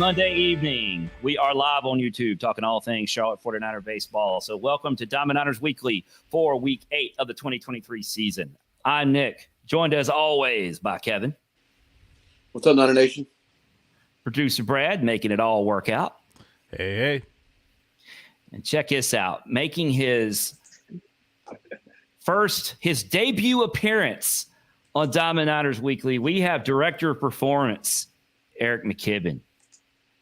Monday evening. We are live on YouTube talking all things Charlotte 49er baseball. So welcome to Diamond Niners Weekly for Week 8 of the 2023 season. I'm Nick, joined as always by Kevin. What's up, Niner Nation? Producer Brad, making it all work out. Hey. And check this out. Making his debut appearance on Diamond Niners Weekly, we have Director of Performance, Eric McKibben.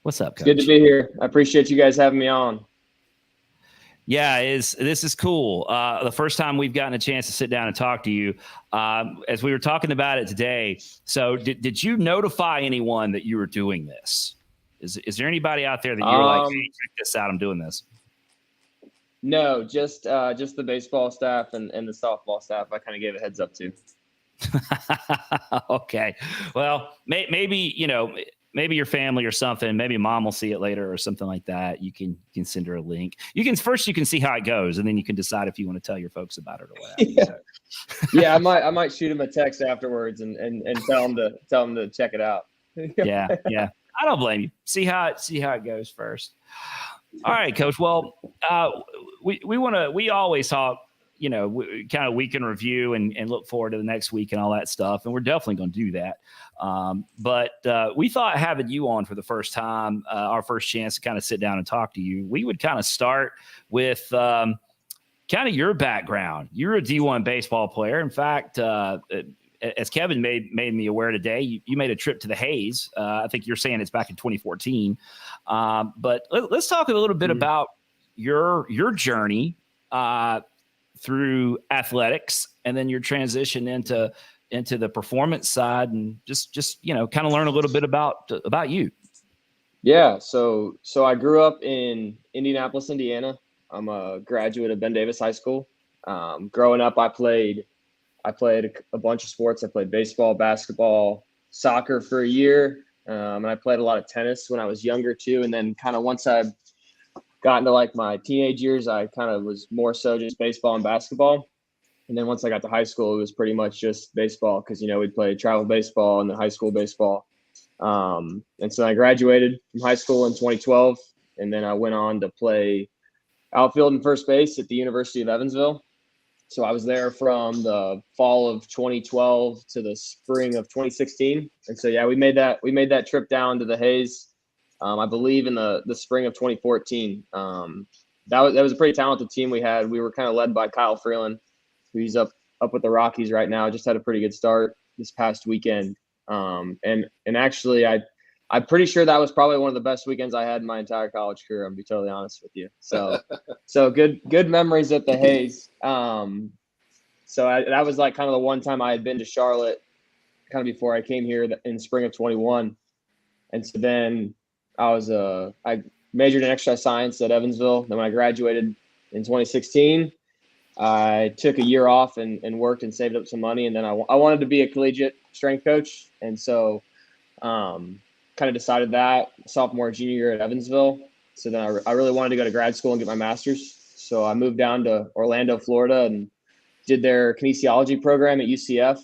What's up, Coach? Good to be here. I appreciate you guys having me on. Yeah, this is cool. The first time we've gotten a chance to sit down and talk to you, as we were talking about it today. So did you notify anyone that you were doing this? Is there anybody out there that you were like, hey, check this out, I'm doing this? No, just the baseball staff and the softball staff I kind of gave a heads up to. Okay. Well, maybe your family or something, maybe mom will see it later or something like that. You can send her a link. You can see how it goes, and then you can decide if you want to tell your folks about it or whatever. Yeah, I might shoot him a text afterwards and tell him to check it out. Yeah. I don't blame you. See how it goes first. All right, Coach. Well, we always talk, kind of week in review and look forward to the next week and all that stuff. And we're definitely going to do that. But we thought having you on for the first time, our first chance to kind of sit down and talk to you, we would kind of start with kind of your background. You're a D1 baseball player. In fact, as Kevin made me aware today, you made a trip to the Hayes. I think you're saying it's back in 2014. But let's talk a little bit about your journey through athletics, and then your transition into the performance side, and just kind of learn a little bit about you. Yeah. So I grew up in Indianapolis, Indiana. I'm a graduate of Ben Davis High School. Growing up, I played a bunch of sports. I played baseball, basketball, soccer for a year. And I played a lot of tennis when I was younger too. And then kind of once I got into like my teenage years, I kind of was more so just baseball and basketball. And then once I got to high school, it was pretty much just baseball because, we'd play travel baseball and then high school baseball. And so I graduated from high school in 2012. And then I went on to play outfield and first base at the University of Evansville. So I was there from the fall of 2012 to the spring of 2016. And so, yeah, we made that trip down to the Hayes, I believe in the spring of 2014. That was a pretty talented team we had. We were kind of led by Kyle Freeland, who's up with the Rockies right now. Just had a pretty good start this past weekend. And actually, I'm pretty sure that was probably one of the best weekends I had in my entire college career. I'm gonna be totally honest with you. So good memories at the Hayes. That was like kind of the one time I had been to Charlotte kind of before I came here in spring of 21. And so then I majored in exercise science at Evansville. Then when I graduated in 2016, I took a year off and worked and saved up some money. And then I wanted to be a collegiate strength coach. And so kind of decided that sophomore, junior year at Evansville. So then I really wanted to go to grad school and get my master's. So I moved down to Orlando, Florida, and did their kinesiology program at UCF.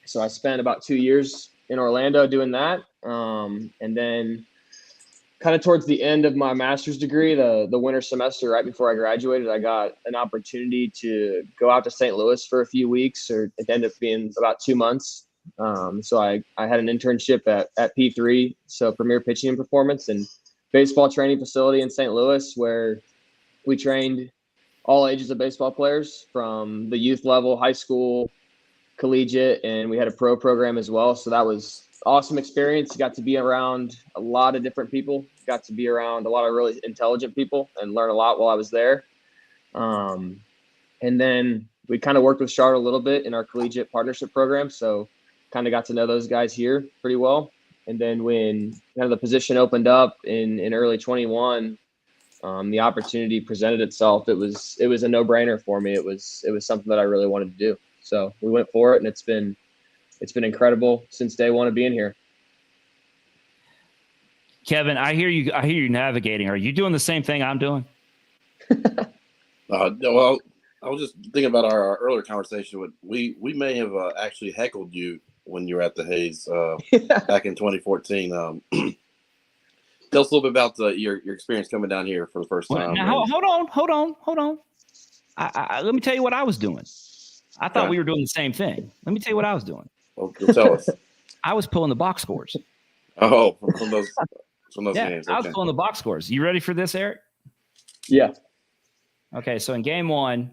So I spent about 2 years in Orlando doing that. And then kind of towards the end of my master's degree, the winter semester, right before I graduated, I got an opportunity to go out to St. Louis for a few weeks, or it ended up being about 2 months. So I had an internship at P3, so Premier Pitching and Performance, and baseball training facility in St. Louis, where we trained all ages of baseball players from the youth level, high school, collegiate, and we had a pro program as well. So that was awesome experience. Got to be around a lot of different people, got to be around a lot of really intelligent people and learn a lot while I was there. And then we kind of worked with Charlotte a little bit in our collegiate partnership program. So kind of got to know those guys here pretty well. And then when kind of the position opened up in early 21, the opportunity presented itself. It was a no-brainer for me. It was something that I really wanted to do. So we went for it, and it's been incredible since day one of being here. Kevin, I hear you navigating. Are you doing the same thing I'm doing? Well, I was just thinking about our earlier conversation. We may have actually heckled you when you were at the Hayes back in 2014. Tell us a little bit about your experience coming down here for the first time. Now, hold on. Let me tell you what I was doing. I thought we were doing the same thing. Let me tell you what I was doing. Well, tell us. I was pulling the box scores. Oh, from those games. Okay. I was pulling the box scores. You ready for this, Eric? Yeah. Okay, so in game 1,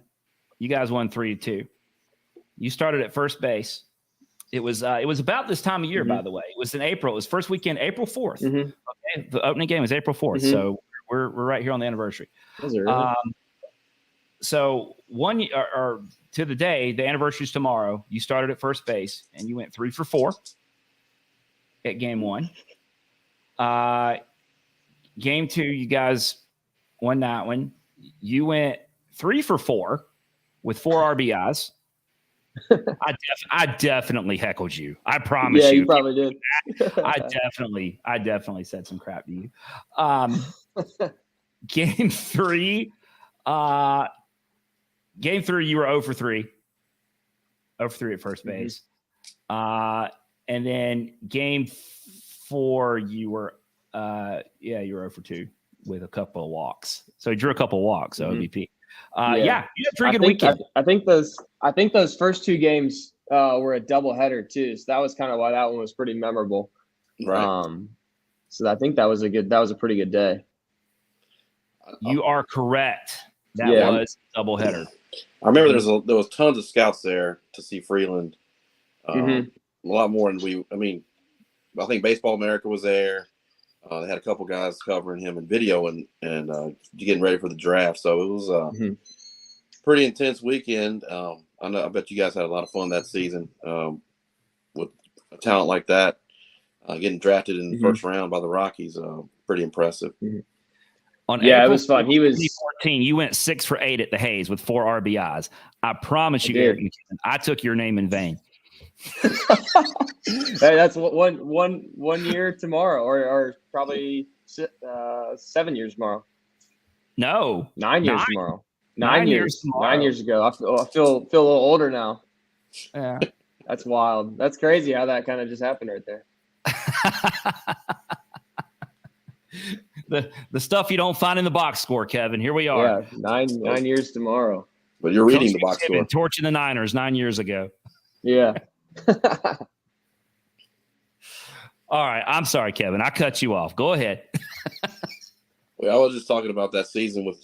you guys won 3-2. You started at first base. It was about this time of year, by the way. It was in April. It was first weekend, April 4th. Okay, the opening game was April 4th. So we're right here on the anniversary. So or to the day, the anniversary is tomorrow. You started at first base and you went 3 for 4 at game 1. Game 2, you guys won that one. You went 3 for 4 with 4 RBIs. I definitely heckled you. I promise you. Yeah, you probably did. I definitely said some crap to you. Game 3, you were 0 for 3. 0 for 3 at first base. And then game 4, you were you were 0 for 2 with a couple of walks. So you drew a couple of walks, OBP. You had a pretty good weekend. I think those first 2 games were a doubleheader too. So that was kind of why that one was pretty memorable. Right. So I think that was a pretty good day. You are correct. That was a doubleheader. I remember there was tons of scouts there to see Freeland. A lot more than I think Baseball America was there. They had a couple guys covering him in video and getting ready for the draft. So it was a pretty intense weekend. I bet you guys had a lot of fun that season with a talent like that. Getting drafted in the first round by the Rockies, pretty impressive. It was fun. He was 2014. You went 6 for 8 at the Hayes with 4 RBIs. I promise you, Eric McKinnon, I took your name in vain. Hey, that's one year tomorrow, or probably 7 years tomorrow. No, 9 years tomorrow. 9 years. Tomorrow. 9 years ago. I feel a little older now. Yeah, that's wild. That's crazy how that kind of just happened right there. the stuff you don't find in the box score, Kevin. Here we are. Yeah, 9 years tomorrow. But you're reading the box score. Torching the Niners 9 years ago. Yeah. All right. I'm sorry, Kevin. I cut you off. Go ahead. Well, I was just talking about that season with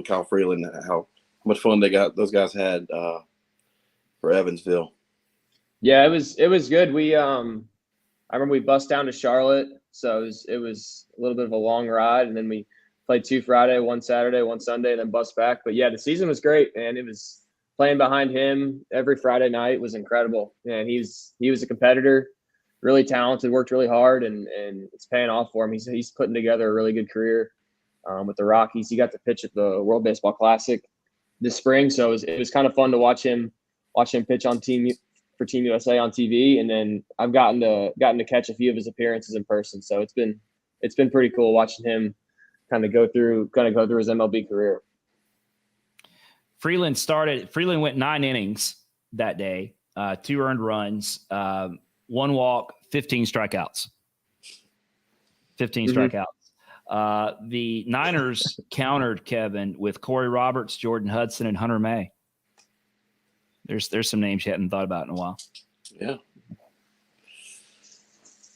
Kyle Freeland, how much fun those guys had for Evansville. Yeah, it was good. I remember we bussed down to Charlotte, so it was a little bit of a long ride, and then we played 2 Friday, 1 Saturday, 1 Sunday, and then bus back. But yeah, the season was great, and it was playing behind him every Friday night was incredible. And he was a competitor, really talented, worked really hard, and it's paying off for him. He's putting together a really good career with the Rockies. He got to pitch at the World Baseball Classic this spring, so it was kind of fun to watch him pitch on Team USA on TV, and then I've gotten to catch a few of his appearances in person. So it's been pretty cool watching him kind of go through his MLB career. Freeland went 9 innings that day, 2 earned runs, 1 walk, 15 strikeouts. 15 strikeouts. The Niners countered Kevin with Corey Roberts, Jordan Hudson, and Hunter May. There's some names you hadn't thought about in a while. Yeah.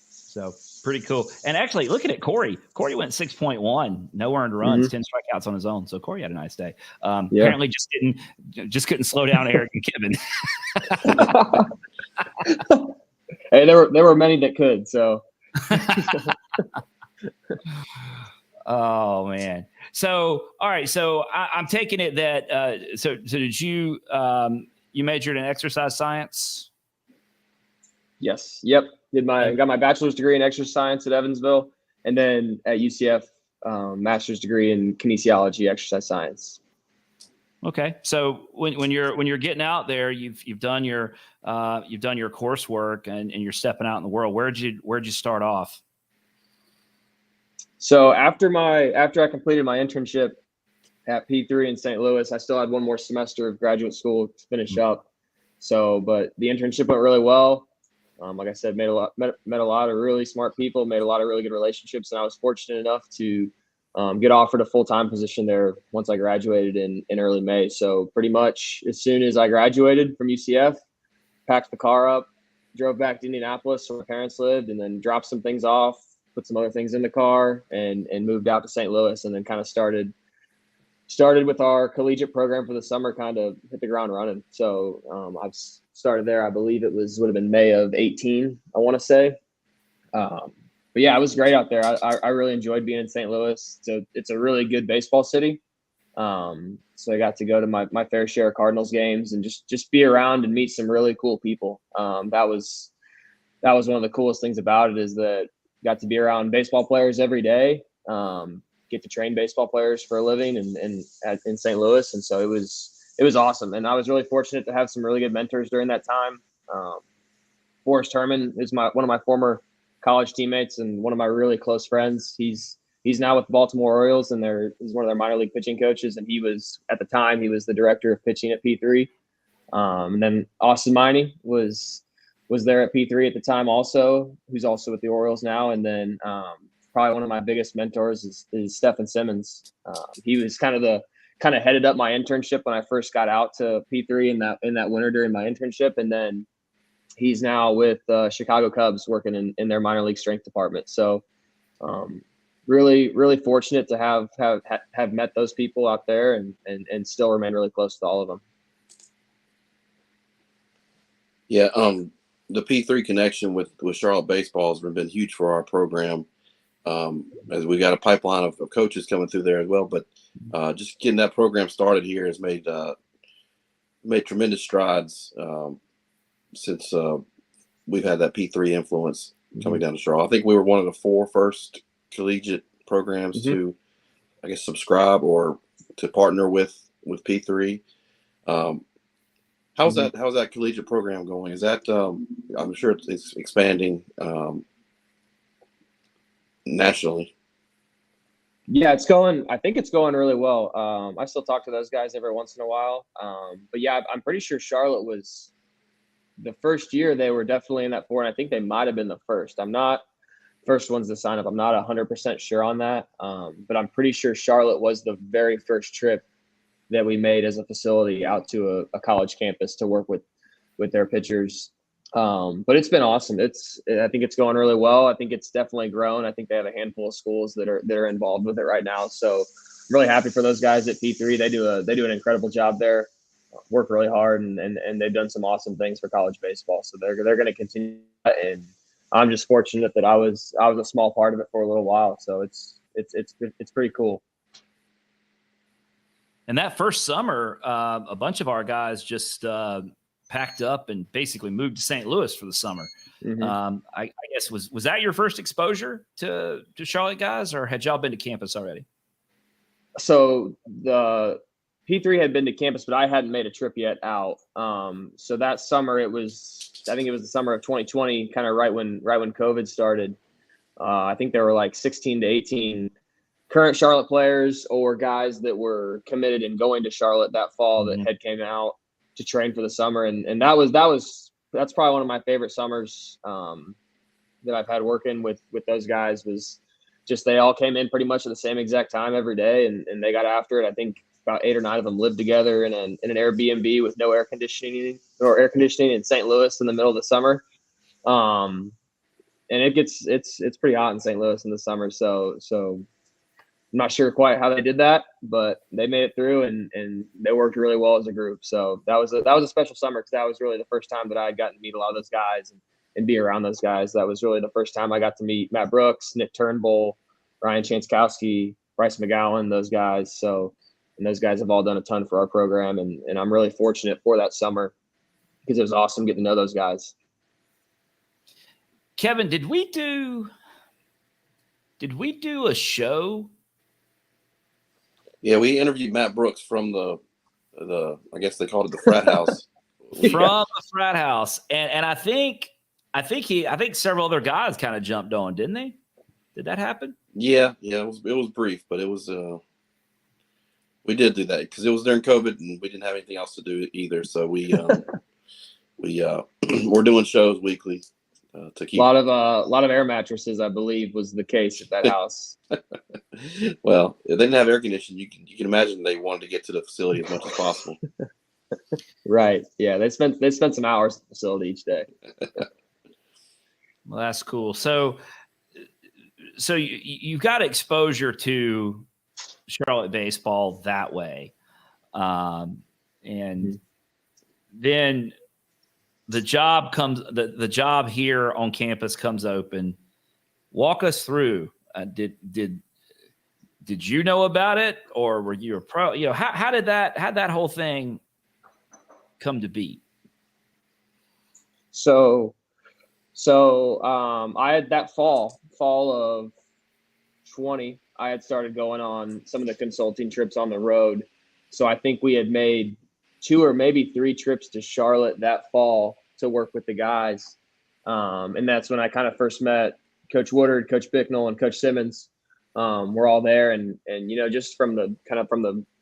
So pretty cool. And actually, looking at Corey went 6.1, no earned runs, 10 strikeouts on his own. So Corey had a nice day. Apparently just couldn't slow down Eric and Kevin. Hey, there were many that could. So. Oh man. So all right. So I'm taking it that so did you you majored in exercise science? Yes. Yep. Got my bachelor's degree in exercise science at Evansville, and then at UCF, master's degree in kinesiology, exercise science. Okay. So when you're getting out there, you've done your coursework and you're stepping out in the world. Where'd you start off? So after I completed my internship at P3 in St. Louis, I still had 1 more semester of graduate school to finish up. So, but the internship went really well. Like I said, met a lot of really smart people, made a lot of really good relationships, and I was fortunate enough to get offered a full-time position there once I graduated in early May. So pretty much as soon as I graduated from UCF, packed the car up, drove back to Indianapolis where my parents lived, and then dropped some things off, put some other things in the car, and moved out to St. Louis, and then kind of started with our collegiate program for the summer, kind of hit the ground running. So I've started there. I believe it would have been May of 18, I want to say. But yeah, it was great out there. I really enjoyed being in St. Louis. So it's a really good baseball city. So I got to go to my fair share of Cardinals games and just be around and meet some really cool people. That was one of the coolest things about it, is that got to be around baseball players every day. Get to train baseball players for a living in St. Louis. And so it was awesome. And I was really fortunate to have some really good mentors during that time. Forrest Herman is one of my former college teammates and one of my really close friends. He's now with the Baltimore Orioles, and he's one of their minor league pitching coaches. And at the time, he was the director of pitching at P3. And then Austin Miney was there at P3 at the time also, who's also with the Orioles now. And then probably one of my biggest mentors is Stephen Simmons. He was kind of headed up my internship when I first got out to P3 in that winter during my internship. And then he's now with Chicago Cubs working in their minor league strength department. So really, really fortunate to have met those people out there and still remain really close to all of them. Yeah. The P3 connection with Charlotte baseball has been huge for our program. As we got a pipeline of coaches coming through there as well, but just getting that program started here has made tremendous strides since we've had that P3 influence coming down to Charlotte. I think we were one of the 4 first collegiate programs to, I guess, subscribe or to partner with P3. How's that collegiate program going? Is that I'm sure it's expanding nationally. Yeah, I think it's going really well. I still talk to those guys every once in a while. But yeah, I'm pretty sure Charlotte was the first year. They were definitely in that 4, and I think they might have been the first. I'm not first ones to sign up. I'm not 100% sure on that. But I'm pretty sure Charlotte was the very first trip that we made as a facility out to a college campus to work with their pitchers. But it's been awesome. I think it's going really well. I think it's definitely grown. I think they have a handful of schools that are involved with it right now. So I'm really happy for those guys at P3. They do an incredible job there, work really hard, and they've done some awesome things for college baseball. So they're going to continue that, and I'm just fortunate that I was a small part of it for a little while. So it's pretty cool. And that first summer, a bunch of our guys just packed up and basically moved to St. Louis for the summer. I guess was that your first exposure to Charlotte guys, or had y'all been to campus already? So the P3 had been to campus, but I hadn't made a trip yet out. So that summer I think it was the summer of 2020, kind of right when COVID started. I think there were like 16 to 18 current Charlotte players or guys that were committed and going to Charlotte that fall that had came out to train for the summer. And that's probably one of my favorite summers that I've had working with those guys. Was just, they all came in pretty much at the same exact time every day, and they got after it. I think about 8 or 9 of them lived together in an Airbnb with no air conditioning in St. Louis in the middle of the summer. And it's pretty hot in St. Louis in the summer. So I'm not sure quite how they did that, but they made it through, and they worked really well as a group. So that was a special summer, because that was really the first time that I had gotten to meet a lot of those guys and be around those guys. That was really the first time I got to meet Matt Brooks, Nick Turnbull, Ryan Chanskowski, Bryce McGowan, those guys. So, and those guys have all done a ton for our program, and I'm really fortunate for that summer, because it was awesome getting to know those guys. Kevin, did we do a show? Yeah, we interviewed Matt Brooks from the I guess they called it the frat house. From the frat house. And I think several other guys kind of jumped on, didn't they? Did that happen? Yeah, it was brief, but it was we did do that because it was during COVID and we didn't have anything else to do either. So we're doing shows weekly to keep. A lot of air mattresses, I believe, was the case at that house. Well, if they didn't have air conditioning, you can imagine they wanted to get to the facility as much as possible. Right. Yeah. They spent some hours at the facility each day. Well, that's cool. So you got exposure to Charlotte baseball that way. And then the job comes, the job here on campus comes open. Walk us through. Did you know about it, or were you a pro? You know, how did that whole thing come to be? So I had that fall of 20, I had started going on some of the consulting trips on the road. So I think we had made 2 or maybe 3 trips to Charlotte that fall to work with the guys. And that's when I kind of first met Coach Woodard, Coach Bicknell, and Coach Simmons. We're all there. And, you know, just from the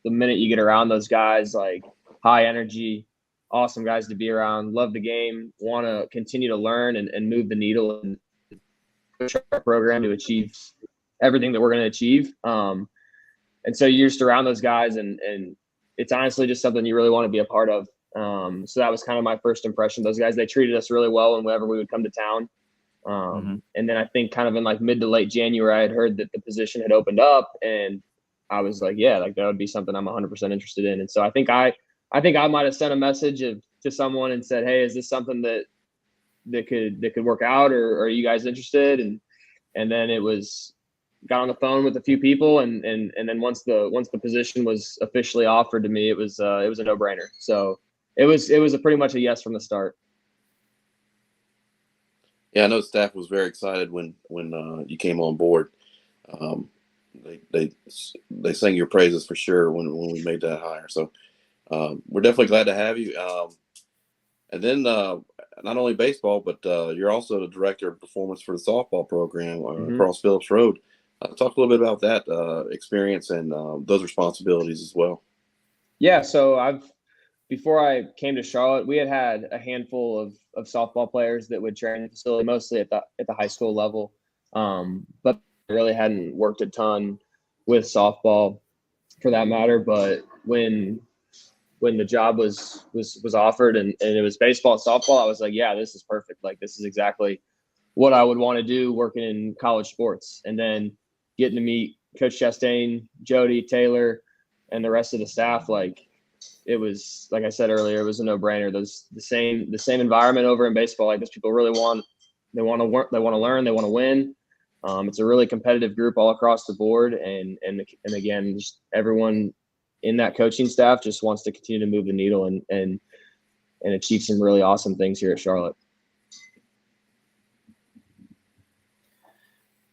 minute you get around those guys, like high energy, awesome guys to be around, love the game, want to continue to learn and move the needle and push our program to achieve everything that we're going to achieve. And so you're just around those guys, and it's honestly just something you really want to be a part of. So that was kind of my first impression. Those guys, they treated us really well whenever we would come to town. And then I think kind of in like mid to late January, I had heard that the position had opened up, and I was like, yeah, like that would be something I'm 100% interested in. And so I think I might have sent a message to someone and said, hey, is this something that could work out, or are you guys interested? And then it was, got on the phone with a few people, and then once the position was officially offered to me, it was a no-brainer. So it was pretty much a yes from the start. Yeah, I know the staff was very excited when you came on board. They sang your praises for sure when we made that hire. So we're definitely glad to have you. And then not only baseball, but you're also the director of performance for the softball program across Phillips Road. Talk a little bit about that experience and those responsibilities as well. Yeah, so before I came to Charlotte, we had a handful of softball players that would train the facility, mostly at the high school level, but I really hadn't worked a ton with softball for that matter. But when the job was offered and it was baseball and softball, I was like, yeah, this is perfect. Like, this is exactly what I would want to do working in college sports. And then getting to meet Coach Chastain, Jody, Taylor, and the rest of the staff, like, it was, like I said earlier, it was a no-brainer. Those the same environment over in baseball. Like, those people really want to work, they want to learn, they want to win. It's a really competitive group all across the board, and again, just everyone in that coaching staff just wants to continue to move the needle and achieve some really awesome things here at Charlotte.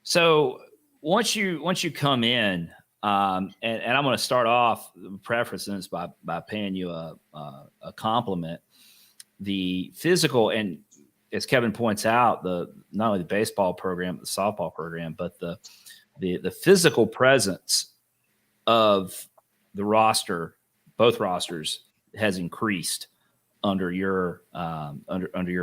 So once you come in, and I'm going to start off preferencing this by paying you a compliment. The physical, and as Kevin points out, not only the baseball program, the softball program, but the physical presence of the roster, both rosters, has increased under your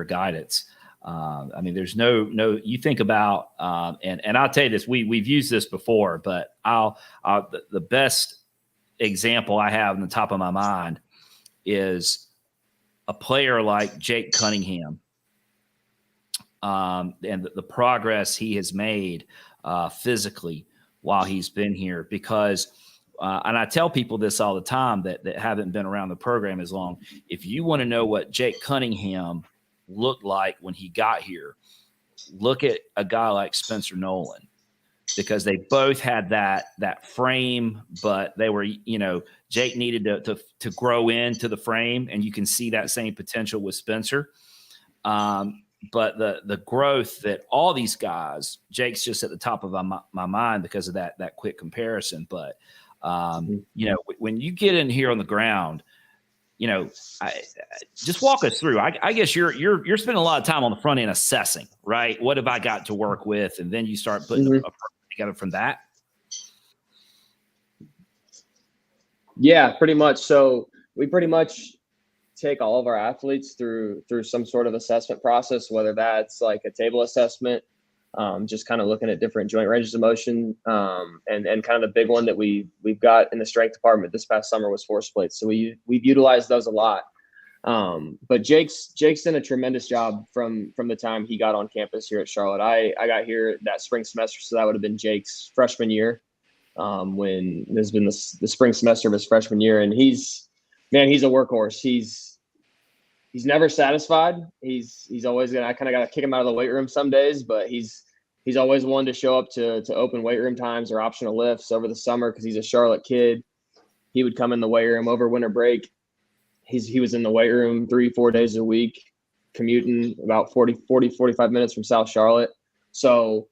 guidance. I mean, there's no. You think about, and I'll tell you this. We've used this before, but the best example I have in the top of my mind is a player like Jake Cunningham, and the progress he has made physically while he's been here. Because, and I tell people this all the time that haven't been around the program as long. If you want to know what Jake Cunningham looked like when he got here, look at a guy like Spencer Nolan, because they both had that frame, but they were, Jake needed to grow into the frame, and you can see that same potential with Spencer. But the growth that all these guys, Jake's just at the top of my mind because of that quick comparison. But when you get in here on the ground, just walk us through. I guess you're spending a lot of time on the front end assessing, right? What have I got to work with? And then you start putting a program together from that. Yeah, pretty much. So we pretty much take all of our athletes through some sort of assessment process, whether that's like a table assessment, just kind of looking at different joint ranges of motion, and kind of the big one that we've got in the strength department this past summer was force plates. So we've utilized those a lot. But Jake's done a tremendous job from the time he got on campus here at Charlotte. I got here that spring semester, so that would have been Jake's freshman year, when there's been the spring semester of his freshman year, and he's a workhorse. He's never satisfied. He's always gonna. I kind of got to kick him out of the weight room some days, but he's always one to show up to open weight room times or optional lifts over the summer because he's a Charlotte kid. He would come in the weight room over winter break. He was in the weight room 3-4 days a week, commuting about 45 minutes from South Charlotte. So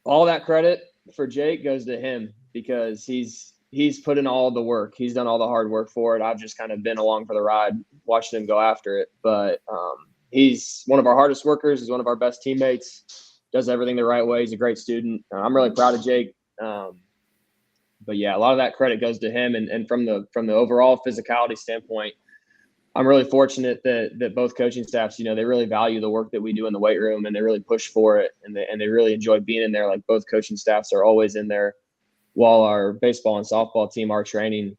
all that credit for Jake goes to him because he's put in all the work. He's done all the hard work for it. I've just kind of been along for the ride, watching him go after it. But he's one of our hardest workers. He's one of our best teammates, does everything the right way. He's a great student. I'm really proud of Jake. But yeah, a lot of that credit goes to him. And from the overall physicality standpoint, I'm really fortunate that both coaching staffs, they really value the work that we do in the weight room, and they really push for it, and they really enjoy being in there. Like, both coaching staffs are always in there while our baseball and softball team are training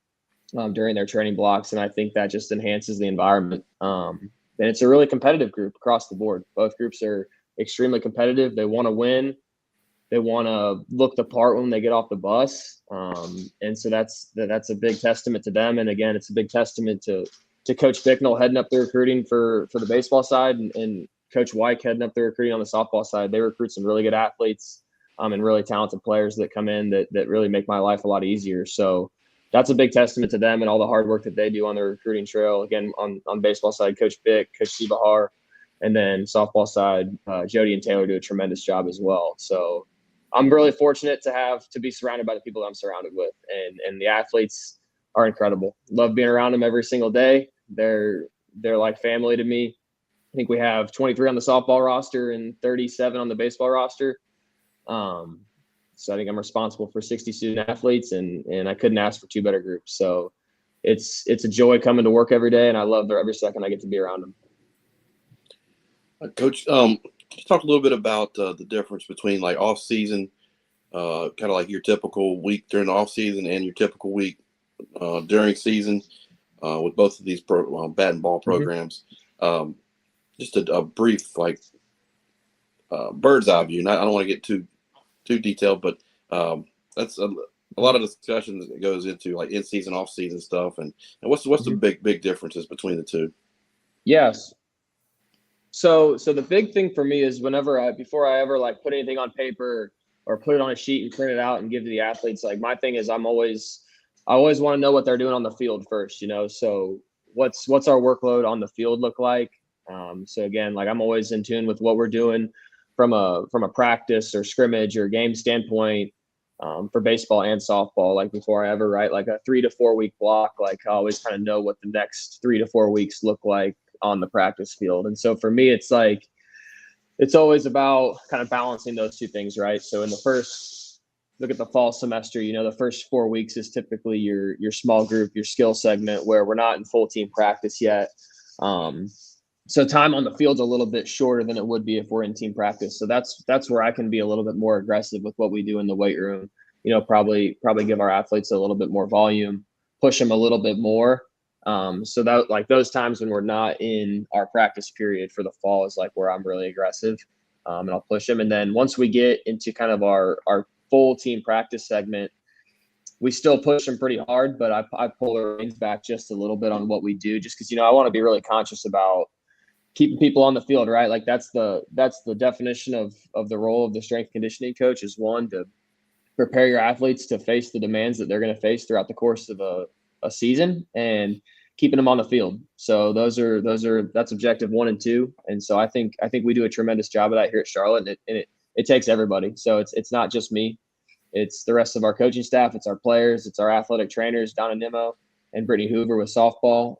during their training blocks. And I think that just enhances the environment. And it's a really competitive group across the board. Both groups are extremely competitive. They want to win. They want to look the part when they get off the bus. And so that's a big testament to them. And again, it's a big testament to Coach Bicknell heading up the recruiting for the baseball side, and Coach White heading up the recruiting on the softball side. They recruit some really good athletes and really talented players that come in that really make my life a lot easier. So that's a big testament to them and all the hard work that they do on the recruiting trail. Again, on baseball side, Coach Bick, Coach Steve Bahar, and then softball side, Jody and Taylor do a tremendous job as well. So I'm really fortunate to be surrounded by the people that I'm surrounded with, and the athletes are incredible. Love being around them every single day. They're like family to me. I think we have 23 on the softball roster and 37 on the baseball roster. So I think I'm responsible for 60 student athletes, and I couldn't ask for two better groups. So it's a joy coming to work every day, and I love every second I get to be around them. Coach, can you talk a little bit about the difference between like off season, kind of like your typical week during the off season and your typical week during season with both of these bat and ball programs? Just a brief bird's eye view. I don't want to get too detailed, but that's a lot of discussion that goes into like in season, off season stuff, and what's the big differences between the two? Yes. So the big thing for me is before I ever like put anything on paper or put it on a sheet and print it out and give to the athletes, like my thing is I always want to know what they're doing on the field first, so what's our workload on the field look like? So again, like I'm always in tune with what we're doing from a practice or scrimmage or game standpoint, for baseball and softball. Like before I ever write like a 3 to 4 week block, like I always kind of know what the next 3 to 4 weeks look like on the practice field. And so for me, it's always about kind of balancing those two things, right? So in the first, look at the fall semester, the first 4 weeks is typically your small group, your skill segment, where we're not in full team practice yet. So time on the field's a little bit shorter than it would be if we're in team practice. So that's where I can be a little bit more aggressive with what we do in the weight room. Probably give our athletes a little bit more volume, push them a little bit more. So that like those times when we're not in our practice period for the fall is like where I'm really aggressive, and I'll push them. And then once we get into kind of our full team practice segment, we still push them pretty hard, but I pull the reins back just a little bit on what we do, just because I want to be really conscious about keeping people on the field, right? Like that's the definition of the role of the strength conditioning coach, is one, to prepare your athletes to face the demands that they're going to face throughout the course of a season, and keeping them on the field. So that's objective 1 and 2. And so I think we do a tremendous job of that here at Charlotte, and it takes everybody. So it's not just me, it's the rest of our coaching staff, it's our players, it's our athletic trainers, Donna Nimmo and Brittany Hoover with softball.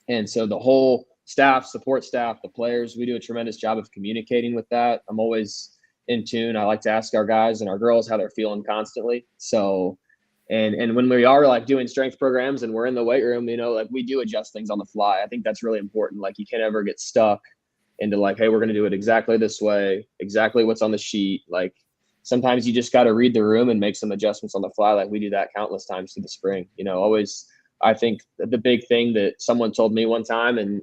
And so the whole staff, support staff, the players, we do a tremendous job of communicating with that. I'm always in tune. I like to ask our guys and our girls how they're feeling constantly. So And when we are like doing strength programs and we're in the weight room, like we do adjust things on the fly. I think that's really important. Like you can't ever get stuck into like, hey, we're going to do it exactly this way, exactly what's on the sheet. Like sometimes you just got to read the room and make some adjustments on the fly. Like we do that countless times through the spring. Always, I think the big thing that someone told me one time and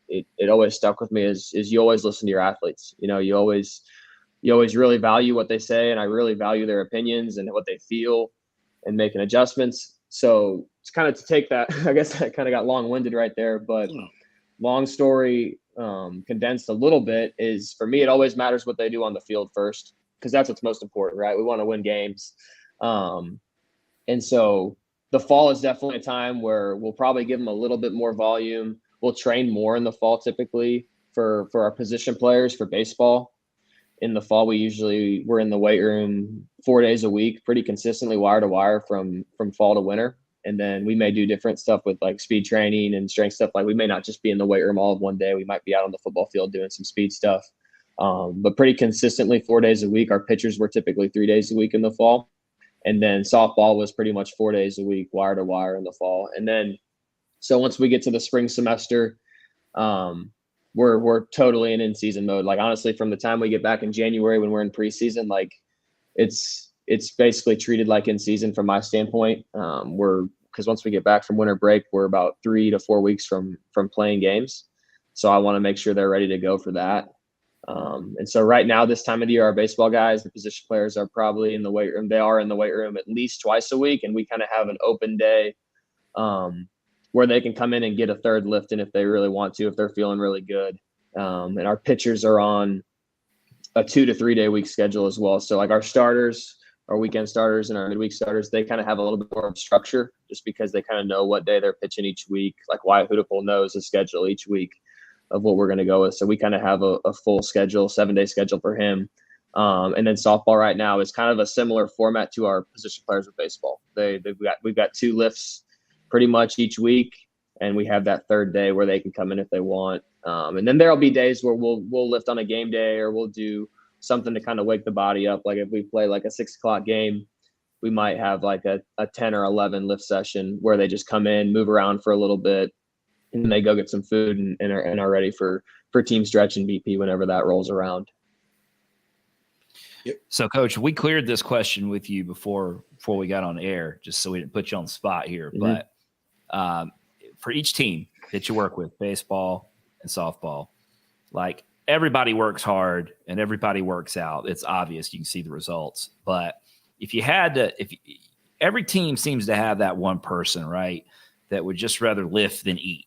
it always stuck with me is you always listen to your athletes. You always really value what they say, and I really value their opinions and what they feel and making adjustments. So it's kind of to take that, I guess I kind of got long-winded right there, but long story condensed a little bit is for me, it always matters what they do on the field first, because that's what's most important, right? We want to win games. And so the fall is definitely a time where we'll probably give them a little bit more volume. We'll train more in the fall typically for our position players for baseball. In the fall, we're in the weight room 4 days a week, pretty consistently wire to wire from fall to winter. And then we may do different stuff with like speed training and strength stuff. Like we may not just be in the weight room all of one day. We might be out on the football field doing some speed stuff. But pretty consistently 4 days a week. Our pitchers were typically 3 days a week in the fall. And then softball was pretty much 4 days a week, wire to wire in the fall. And then, so once we get to the spring semester, we're totally in season mode. Like honestly, from the time we get back in January when we're in preseason, like it's basically treated like in season from my standpoint. Because once we get back from winter break, we're about 3 to 4 weeks from playing games. So I want to make sure they're ready to go for that. And so right now, this time of the year, our baseball guys, the position players are probably in the weight room. They are in the weight room at least twice a week. And we kind of have an open day where they can come in and get a third lift in if they really want to, if they're feeling really good. And our pitchers are on a 2 to 3 day week schedule as well. So like our starters, our weekend starters and our midweek starters, they kind of have a little bit more of structure just because they kind of know what day they're pitching each week. Like Wyatt Hootapole knows the schedule each week of what we're going to go with. So we kind of have a full schedule, 7-day schedule for him. And then softball right now is kind of a similar format to our position players with baseball. We've got 2 lifts pretty much each week, and we have that third day where they can come in if they want. And then there'll be days where we'll lift on a game day, or we'll do something to kind of wake the body up. Like if we play like a 6:00 game, we might have like a 10 or 11 lift session where they just come in, move around for a little bit, and then they go get some food and are ready for team stretch and BP whenever that rolls around. Yep. So, Coach, we cleared this question with you before we got on air, just so we didn't put you on the spot here. Mm-hmm. But for each team that you work with, baseball and softball, like everybody works hard and everybody works out. It's obvious. You can see the results. But if you had to, every team seems to have that one person, right, that would just rather lift than eat.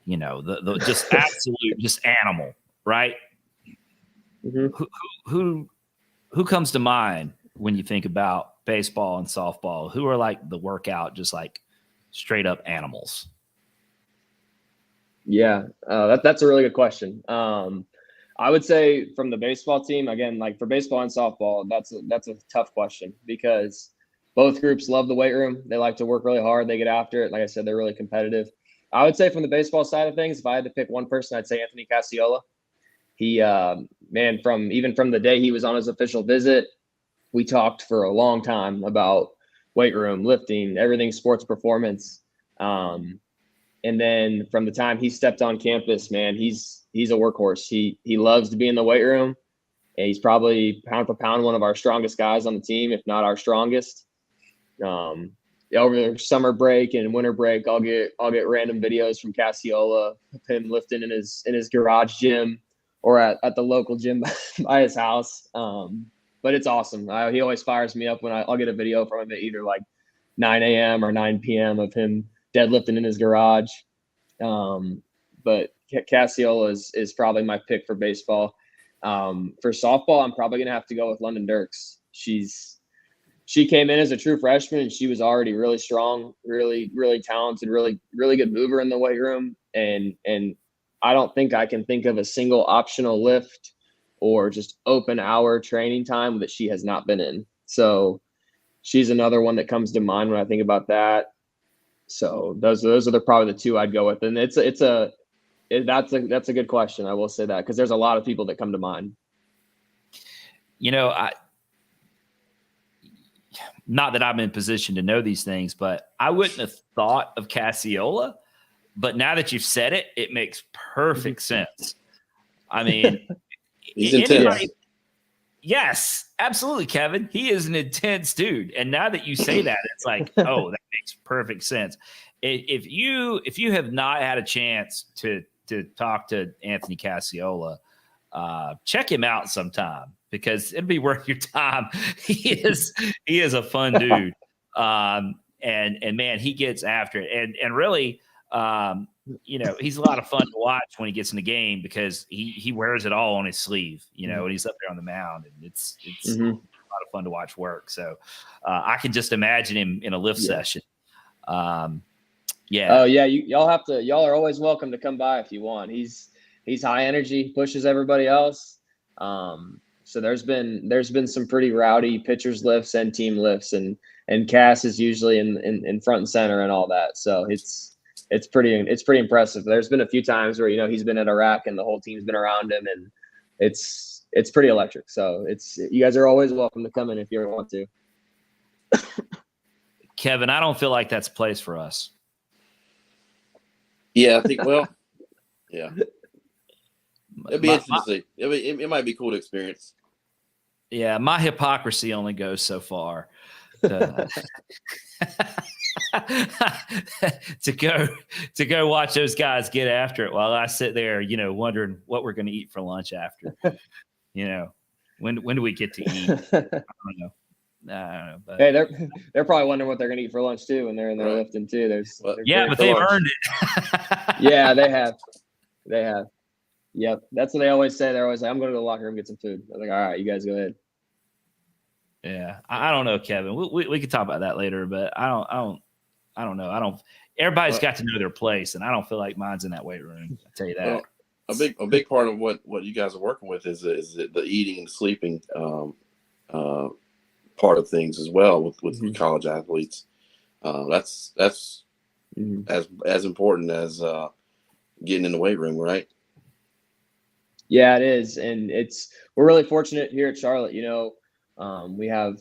The just absolute just animal, right? Mm-hmm. Who comes to mind when you think about baseball and softball? Who are like the workout, just like straight up animals? Yeah, that's a really good question. I would say from the baseball team, again, like for baseball and softball, that's a tough question because both groups love the weight room. They like to work really hard. They get after it. Like I said, they're really competitive. I would say from the baseball side of things, if I had to pick one person, I'd say Anthony Casiola. He, from the day he was on his official visit, we talked for a long time about weight room, lifting, everything sports performance. And then from the time he stepped on campus, man, he's a workhorse. He loves to be in the weight room. And he's probably pound for pound one of our strongest guys on the team, if not our strongest. Over the summer break and winter break, I'll get random videos from Casiola of him lifting in his garage gym or at the local gym by his house. But it's awesome. He always fires me up when I'll get a video from him at either like 9 a.m. or 9 p.m. of him deadlifting in his garage. But Casiola is probably my pick for baseball. For softball, I'm probably going to have to go with London Dirks. She came in as a true freshman and she was already really strong, really, really talented, really, really good mover in the weight room. And I don't think I can think of a single optional lift or just open hour training time that she has not been in. So she's another one that comes to mind when I think about that. So those are probably the two I'd go with. And that's a good question. I will say that because there's a lot of people that come to mind. not that I'm in position to know these things, but I wouldn't have thought of Cacciola. But now that you've said it, it makes perfect sense. I mean, he's intense. Yes, absolutely, Kevin. He is an intense dude. And now that you say that, it's like, oh, that makes perfect sense. If you have not had a chance to talk to Anthony Cacciola, check him out sometime because it'd be worth your time. He is a fun dude. And man, he gets after it. And really, he's a lot of fun to watch when he gets in the game because he wears it all on his sleeve, and he's up there on the mound, and it's a lot of fun to watch work. So I can just imagine him in a lift session. Yeah. Oh yeah. Y'all are always welcome to come by if you want. He's high energy, pushes everybody else. So there's been some pretty rowdy pitchers lifts and team lifts, and Cass is usually in front and center and all that. So it's pretty impressive. There's been a few times where he's been at a rack and the whole team's been around him, and it's pretty electric. So you guys are always welcome to come in if you ever want to. Kevin, I don't feel like that's a place for us. Yeah, I think. Well, yeah, it'd be interesting to see. It might be cool to experience. Yeah, my hypocrisy only goes so far. To go watch those guys get after it while I sit there, wondering what we're going to eat for lunch after. When do we get to eat? I don't know. But hey, they're probably wondering what they're going to eat for lunch too when they're in there lifting too. But they've earned it. Yeah, they have. Yep, that's what they always say. They're always like, "I'm going to the locker room and get some food." I'm like, "All right, you guys go ahead." Yeah, I don't know, Kevin. We could talk about that later, but I don't know. Everybody's got to know their place, and I don't feel like mine's in that weight room. I tell you that. Well, a big part of what you guys are working with is the eating and sleeping part of things as well with college athletes. That's as important as getting in the weight room, right? Yeah, it is, and we're really fortunate here at Charlotte. We have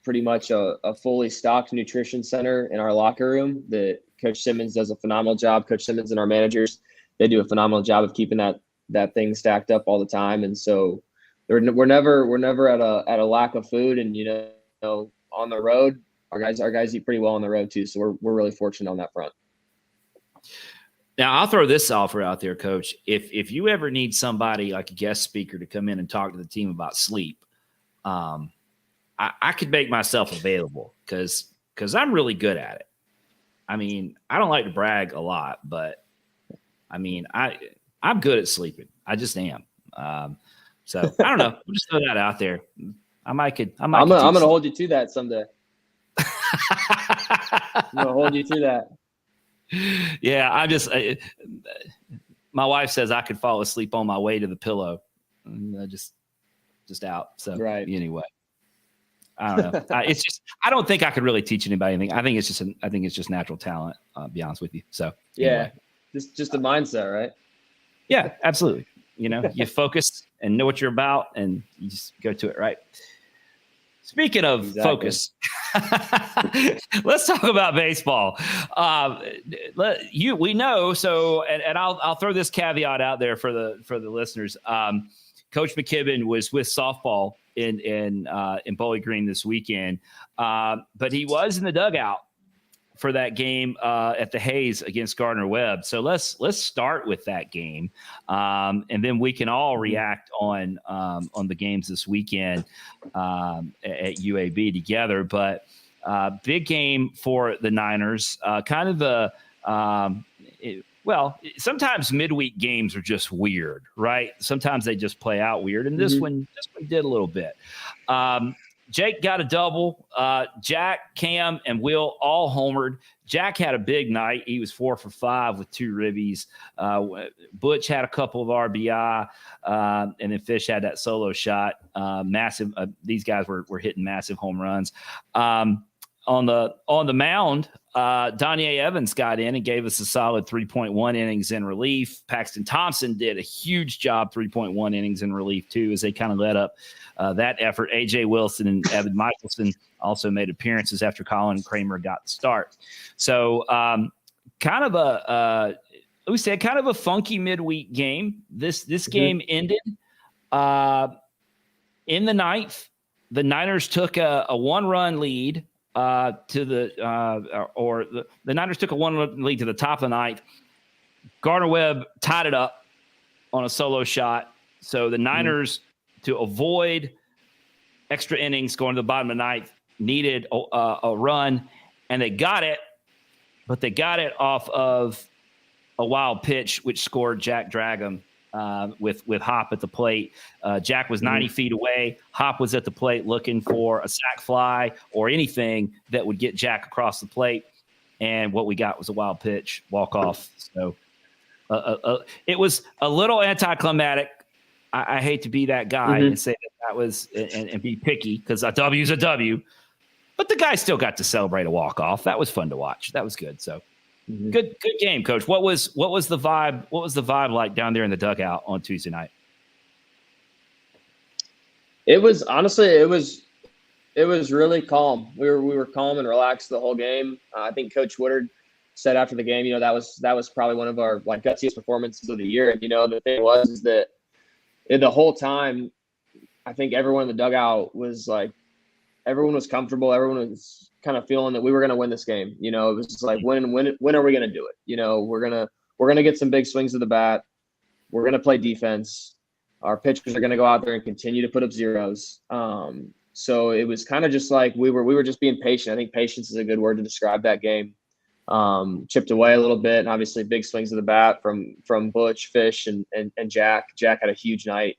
pretty much a fully stocked nutrition center in our locker room that Coach Simmons does a phenomenal job. Coach Simmons and our managers, they do a phenomenal job of keeping that thing stacked up all the time. And so we're never at a lack of food. And, on the road, our guys eat pretty well on the road too. So we're really fortunate on that front. Now, I'll throw this offer out there, Coach. If you ever need somebody like a guest speaker to come in and talk to the team about sleep, I could make myself available because I'm really good at it. I mean, I don't like to brag a lot, but I mean, I'm good at sleeping. I just am. So I don't know. We'll just throw that out there. I'm gonna hold you to that someday. I'm gonna hold you to that. Yeah, my wife says I could fall asleep on my way to the pillow. Just out. So Anyway, I don't know. I don't think I could really teach anybody anything. I think it's just natural talent. I'll be honest with you. So anyway. just the mindset, right? Yeah, absolutely. You focus and know what you're about, and you just go to it, right? Speaking of focus, let's talk about baseball. We know so, and I'll throw this caveat out there for the listeners. Coach McKibben was with softball in Bowling Green this weekend, but he was in the dugout for that game at the Hayes against Gardner-Webb. So let's start with that game, and then we can all react on the games this weekend at UAB together. But big game for the Niners. Sometimes midweek games are just weird, right? Sometimes they just play out weird, and this one did a little bit. Jake got a double. Jack, Cam, and Will all homered. Jack had a big night. He was 4 for 5 with 2 ribbies. Butch had a couple of RBI, and then Fish had that solo shot. Massive. These guys were hitting massive home runs. On the mound, Donnie Evans got in and gave us a solid 3.1 innings in relief. Paxton Thompson did a huge job, 3.1 innings in relief too, as they kind of led up that effort. AJ Wilson and Evan Michelson also made appearances after Colin Kramer got the start. So kind of we said kind of a funky midweek game. This game ended in the ninth. The Niners took a 1-run lead the Niners took a 1-run lead to the top of the ninth. Gardner Webb tied it up on a solo shot. So the Niners, to avoid extra innings going to the bottom of the ninth, needed a run, and they got it, but they got it off of a wild pitch, which scored Jack Dragum with Hop at the plate. Jack was 90 feet away. Hop was at the plate looking for a sac fly or anything that would get Jack across the plate. And what we got was a wild pitch, walk off. So it was a little anticlimactic. I hate to be that guy and say that was and be picky, because a W is a W. But the guy still got to celebrate a walk off. That was fun to watch. That was good. So good game, Coach. What was the vibe? What was the vibe like down there in the dugout on Tuesday night? It was really calm. We were calm and relaxed the whole game. I think Coach Woodard said after the game, that was probably one of our gutsiest performances of the year. And the thing is that the whole time, I think everyone in the dugout was everyone was comfortable. Everyone was kind of feeling that we were going to win this game. It was just when are we going to do it? We're going to get some big swings of the bat. We're going to play defense. Our pitchers are going to go out there and continue to put up zeros. So it was kind of just we were just being patient. I think patience is a good word to describe that game. Chipped away a little bit, and obviously big swings of the bat from Butch, Fish, and Jack. Jack had a huge night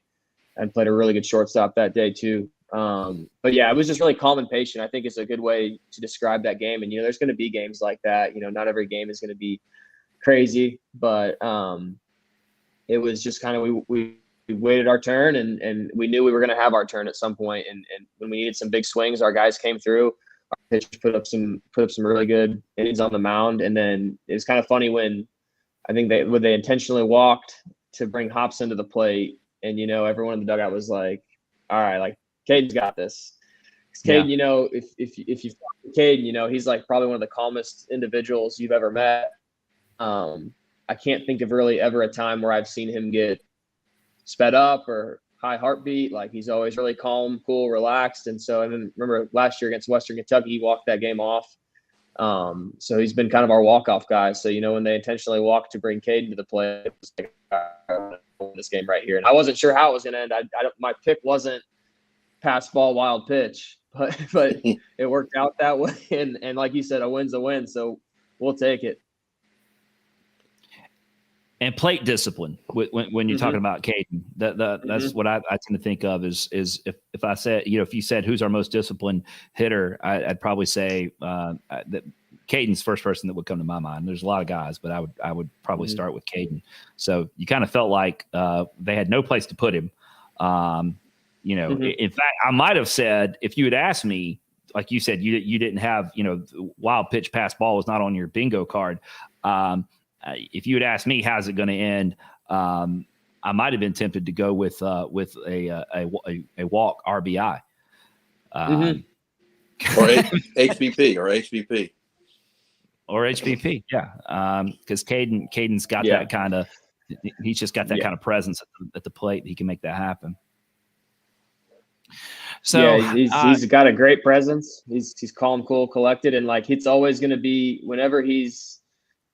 and played a really good shortstop that day too. But yeah, it was just really calm and patient. I think it's a good way to describe that game. And there's going to be games like that. Not every game is going to be crazy, but it was just kind of we waited our turn, and we knew we were going to have our turn at some point. And when we needed some big swings, our guys came through. Our pitchers put up some really good innings on the mound. And then it was kind of funny when I think they intentionally walked to bring Hops into the plate, and everyone in the dugout was like, all right, Caden's got this. Caden, if you talk to Caden, he's probably one of the calmest individuals you've ever met. I can't think of really ever a time where I've seen him get sped up or high heartbeat. He's always really calm, cool, relaxed. And so, and then remember last year against Western Kentucky, he walked that game off. So he's been kind of our walk-off guy. So, when they intentionally walked to bring Caden to the play, it was this game right here. And I wasn't sure how it was going to end. My pick wasn't pass ball, wild pitch, but it worked out that way. And like you said, a win's a win. So we'll take it. And plate discipline when you're talking about Caden, that's what I tend to think of is if I said, if you said who's our most disciplined hitter, I'd probably say that Caden's first person that would come to my mind. There's a lot of guys, but I would probably start with Caden. So you kind of felt like they had no place to put him. In fact, I might have said, if you had asked me, like you said, you didn't have, wild pitch pass ball was not on your bingo card. If you had asked me, how's it going to end? I might have been tempted to go with a walk RBI. Or HBP or HBP. Yeah. Because Caden's got that kind of, he's just got that kind of presence at the plate. He can make that happen. So he's got a great presence. He's calm, cool, collected. And it's always going to be, whenever he's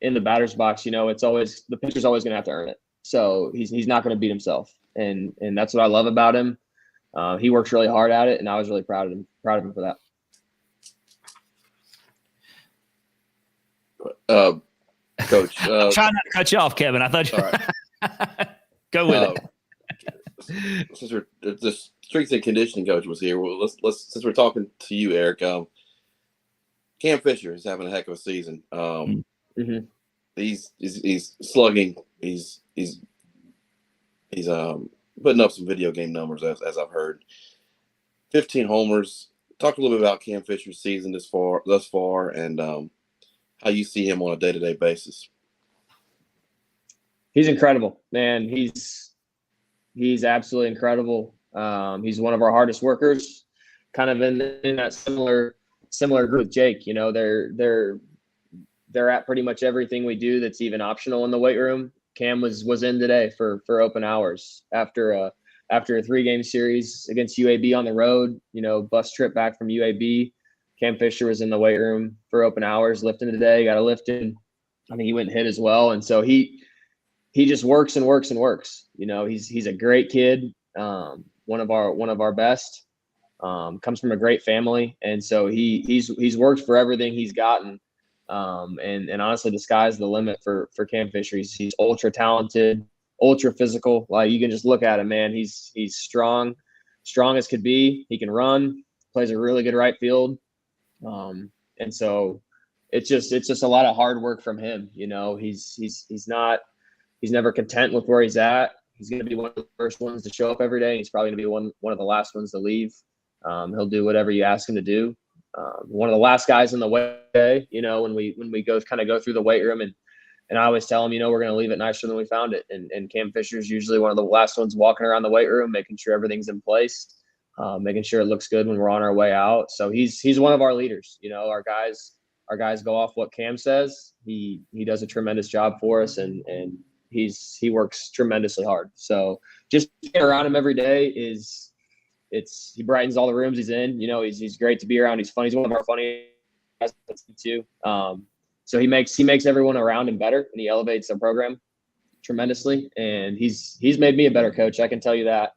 in the batter's box, it's always, the pitcher's always going to have to earn it. So he's not going to beat himself. And that's what I love about him. He works really hard at it, and I was really proud of him for that. Coach, I'm trying not to cut you off, Kevin. I thought you right. Go with it. Since the strength and conditioning coach was here, well, let's since we're talking to you, Eric, Cam Fisher is having a heck of a season. He's slugging. He's putting up some video game numbers as I've heard. 15 homers. Talk a little bit about Cam Fisher's season thus far, and how you see him on a day-to-day basis. He's incredible, man. He's absolutely incredible. He's one of our hardest workers, kind of in that similar similar group with Jake. You know, they're at pretty much everything we do that's even optional in the weight room. Cam was in today for open hours after a 3-game series against UAB on the road. You know, bus trip back from UAB. Cam Fisher was in the weight room for open hours lifting today. Got a lift in. I mean, he went and hit as well, and so he just works and works and works. You know, he's a great kid. One of our best. Comes from a great family, and so he's worked for everything he's gotten. And honestly, the sky's the limit for Cam Fisher. He's ultra talented, ultra physical. Like, you can just look at him, man. He's strong as could be. He can run, plays a really good right field. And so it's just a lot of hard work from him. You know, he's never content with where he's at. He's going to be one of the first ones to show up every day. He's probably going to be one of the last ones to leave. He'll do whatever you ask him to do. One of the last guys in the way, you know, when we go through the weight room, and I always tell him, you know, we're going to leave it nicer than we found it. And Cam Fisher's usually one of the last ones walking around the weight room, making sure everything's in place, making sure it looks good when we're on our way out. So he's one of our leaders. You know, our guys go off what Cam says. He does a tremendous job for us, and he works tremendously hard. So just being around him every day he brightens all the rooms he's in. You know, he's great to be around. He's funny. He's one of our funny guys too. So he makes everyone around him better, and he elevates the program tremendously. And he's made me a better coach. I can tell you that.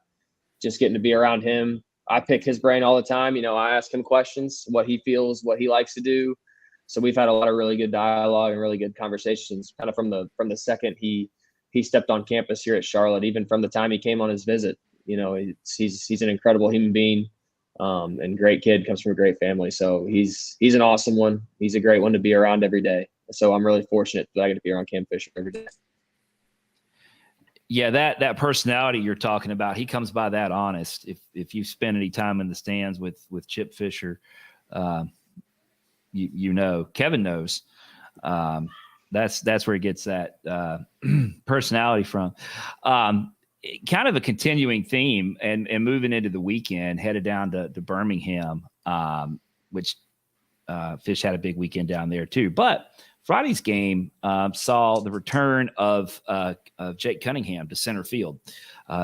Just getting to be around him. I pick his brain all the time. You know, I ask him questions, what he feels, what he likes to do. So we've had a lot of really good dialogue and really good conversations kind of from the second he stepped on campus here at Charlotte, even from the time he came on his visit. You know, he's an incredible human being, and great kid, comes from a great family. So he's an awesome one. He's a great one to be around every day. So I'm really fortunate that I get to be around Cam Fisher every day. Yeah, that personality you're talking about, he comes by that honest. If you spend any time in the stands with Chip Fisher, you know, Kevin knows. That's where he gets that personality from. Kind of a continuing theme, and moving into the weekend, headed down to Birmingham, which Fish had a big weekend down there too. But Friday's game saw the return of Jake Cunningham to center field.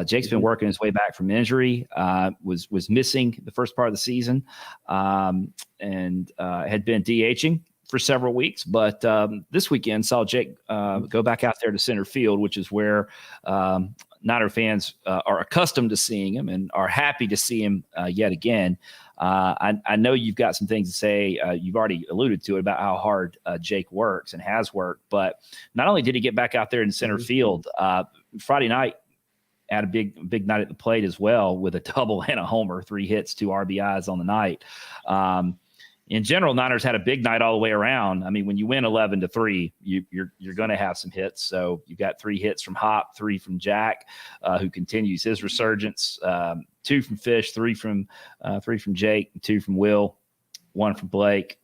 Jake's been working his way back from injury, was missing the first part of the season, and had been DHing for several weeks, but this weekend saw Jake go back out there to center field, which is where Niner fans are accustomed to seeing him and are happy to see him yet again. I know you've got some things to say. You've already alluded to it about how hard Jake works and has worked, but not only did he get back out there in center field, Friday night had a big night at the plate as well, with a double and a homer, 3 hits, 2 RBIs on the night. In general, Niners had a big night all the way around. I mean, when you win 11-3, you're going to have some hits. So you got 3 hits from Hop, 3 from Jack, who continues his resurgence. 2 from Fish, 3 from Jake, 2 from Will, 1 from Blake.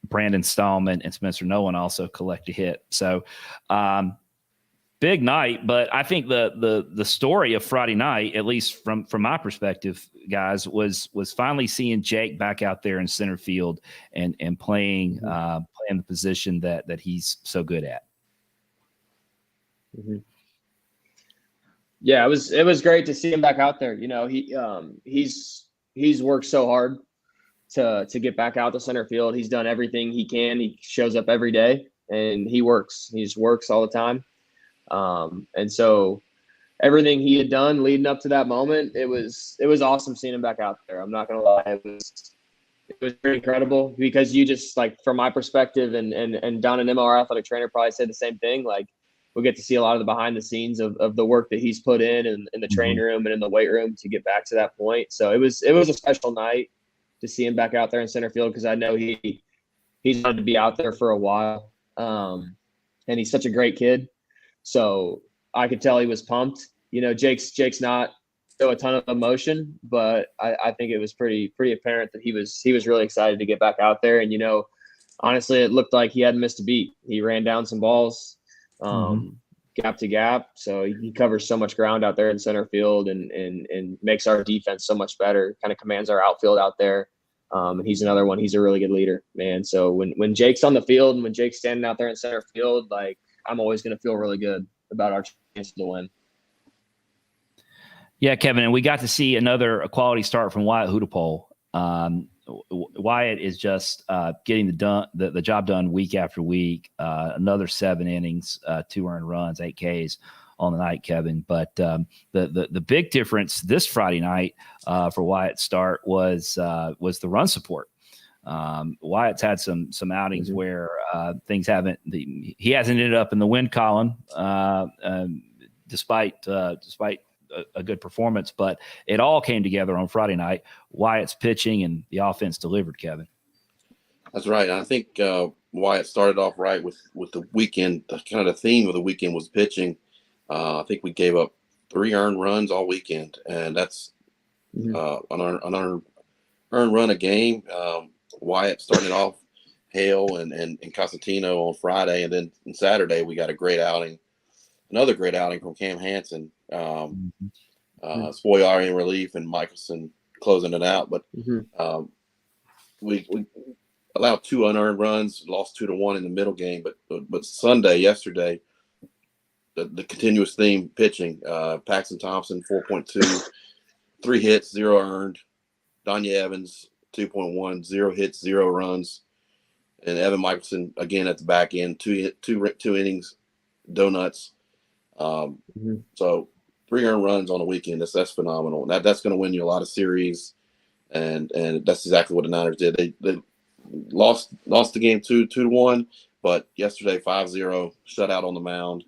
Brandon Stallman and Spencer Nolan also collect a hit. So big night, but I think the story of Friday night, at least from my perspective, guys, was finally seeing Jake back out there in center field and playing the position that he's so good at. Mm-hmm. Yeah, it was great to see him back out there. You know, he's worked so hard to get back out to center field. He's done everything he can. He shows up every day and he works. He just works all the time. And so everything he had done leading up to that moment, it was awesome seeing him back out there. I'm not going to lie. It was pretty incredible, because you just, like, from my perspective, and Don and Emma, our athletic trainer, probably said the same thing. Like, we get to see a lot of the behind the scenes of the work that he's put in the training room and in the weight room to get back to that point. So it was a special night to see him back out there in center field, because I know he's wanted to be out there for a while. And he's such a great kid. So I could tell he was pumped. You know, Jake's not show a ton of emotion, but I think it was pretty apparent that he was really excited to get back out there. And, you know, honestly, it looked like he hadn't missed a beat. He ran down some balls, gap to gap. So he covers so much ground out there in center field and makes our defense so much better, kind of commands our outfield out there. And he's another one. He's a really good leader, man. So when Jake's on the field and when Jake's standing out there in center field, like I'm always going to feel really good about our chance to win. Yeah, Kevin, and we got to see another quality start from Wyatt Hudapole. Wyatt is just getting the job done week after week. Another 7 innings, 2 earned runs, 8 Ks on the night, Kevin. But the big difference this Friday night for Wyatt's start was the run support. Wyatt's had some outings where things he hasn't ended up in the win column despite a good performance, but it all came together on Friday night. Wyatt's pitching and the offense delivered, Kevin. That's right. I think Wyatt started off right with the weekend. Kind of the theme of the weekend was pitching. I think we gave up 3 earned runs all weekend, and that's an earned run a game. Wyatt started off Hale and Cosentino on Friday, and then on Saturday we got another great outing from Cam Hansen. Spoyar in relief and Michelson closing it out. But we allowed 2 unearned runs, lost 2-1 in the middle game. But yesterday, the continuous theme pitching, Paxton Thompson 4.2, 3 hits, 0 earned. Donya Evans 2.1, 0 hits, 0 runs. And Evan Michelson again at the back end, two innings, donuts. So 3 earned runs on a weekend. That's phenomenal. And that's going to win you a lot of series. And that's exactly what the Niners did. They lost the game 2-1, but yesterday 5-0 shutout on the mound.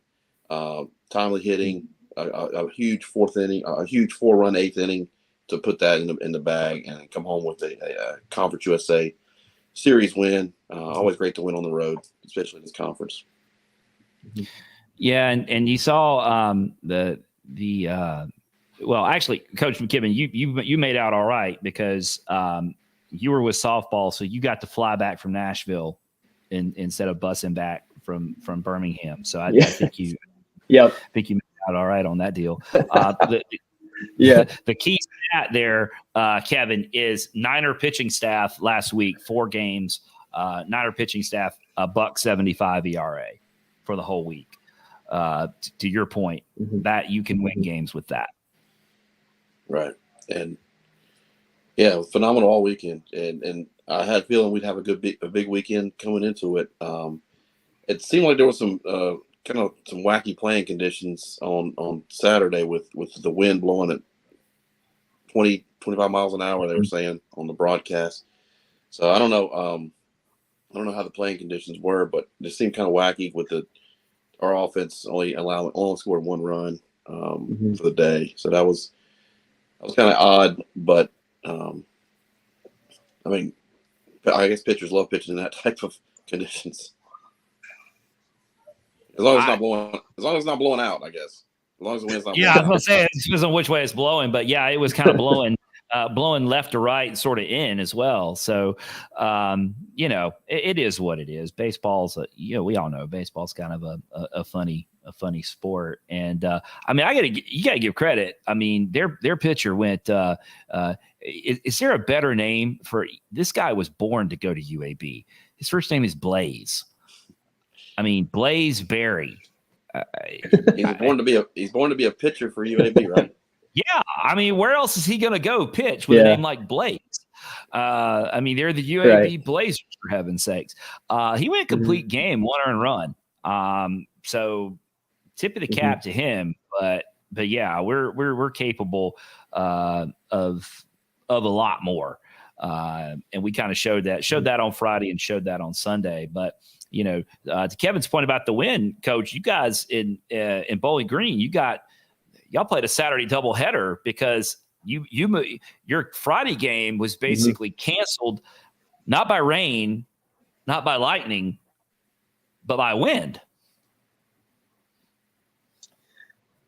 Timely hitting, a huge 4th inning, a huge 4-run 8th inning to put that in the bag and come home with a Conference USA series win. Always great to win on the road, especially in this conference. Yeah, and you saw well, actually, Coach McKibben, you made out all right because you were with softball, so you got to fly back from Nashville instead of busing back from Birmingham. So I think you made out all right on that deal. The key stat there, Kevin, is Niner pitching staff last week, 4 games. Niner pitching staff $1.75 ERA for the whole week. To your point, that you can win games with that. Right. And yeah, phenomenal all weekend. And I had a feeling we'd have a big weekend coming into it. It seemed like there was some kind of some wacky playing conditions on Saturday with the wind blowing at 20, 25 miles an hour, they were saying on the broadcast. So I don't know. I don't know how the playing conditions were, but it seemed kind of wacky with our offense only scored 1 run for the day. So that was kind of odd, but I mean, I guess pitchers love pitching in that type of conditions. As long as it's not blowing out, I guess. As long as the wind's not blowing out. I was going to say, it depends on which way it's blowing, but yeah, it was kind of blowing left to right, sort of in as well. So, it is what it is. Baseball's, we all know baseball's kind of a funny sport. And I mean, you gotta give credit. I mean, their pitcher went. Is there a better name for this guy? Was born to go to UAB. His first name is Blaze. I mean, Blaze Berry. He's born to be a pitcher for UAB, right? Yeah, I mean, where else is he going to go pitch with a name like Blaze? I mean, they're the UAB Blazers, for heaven's sakes. He went complete game, 1 earned run. So tip of the cap to him. But yeah, we're capable of a lot more. And we kind of showed that on Friday and showed that on Sunday. But to Kevin's point about the win, Coach, you guys in Bowling Green, y'all played a Saturday doubleheader because your Friday game was basically canceled, not by rain, not by lightning, but by wind.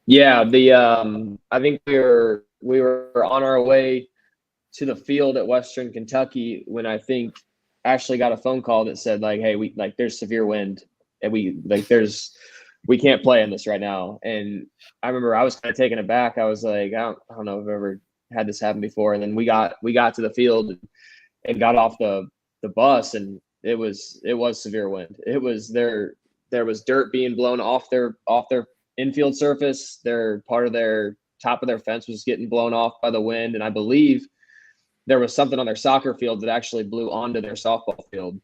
Yeah, I think we were on our way to the field at Western Kentucky when I think Ashley got a phone call that said hey, there's severe wind and we can't play in this right now. And I remember I was kind of taken aback. I was like, I don't know if I've ever had this happen before. And then we got to the field. and got off the bus, and it was severe wind. It was there was dirt being blown off their infield surface. Their part of their top of their fence was getting blown off by the wind, and I believe there was something on their soccer field that actually blew onto their softball field.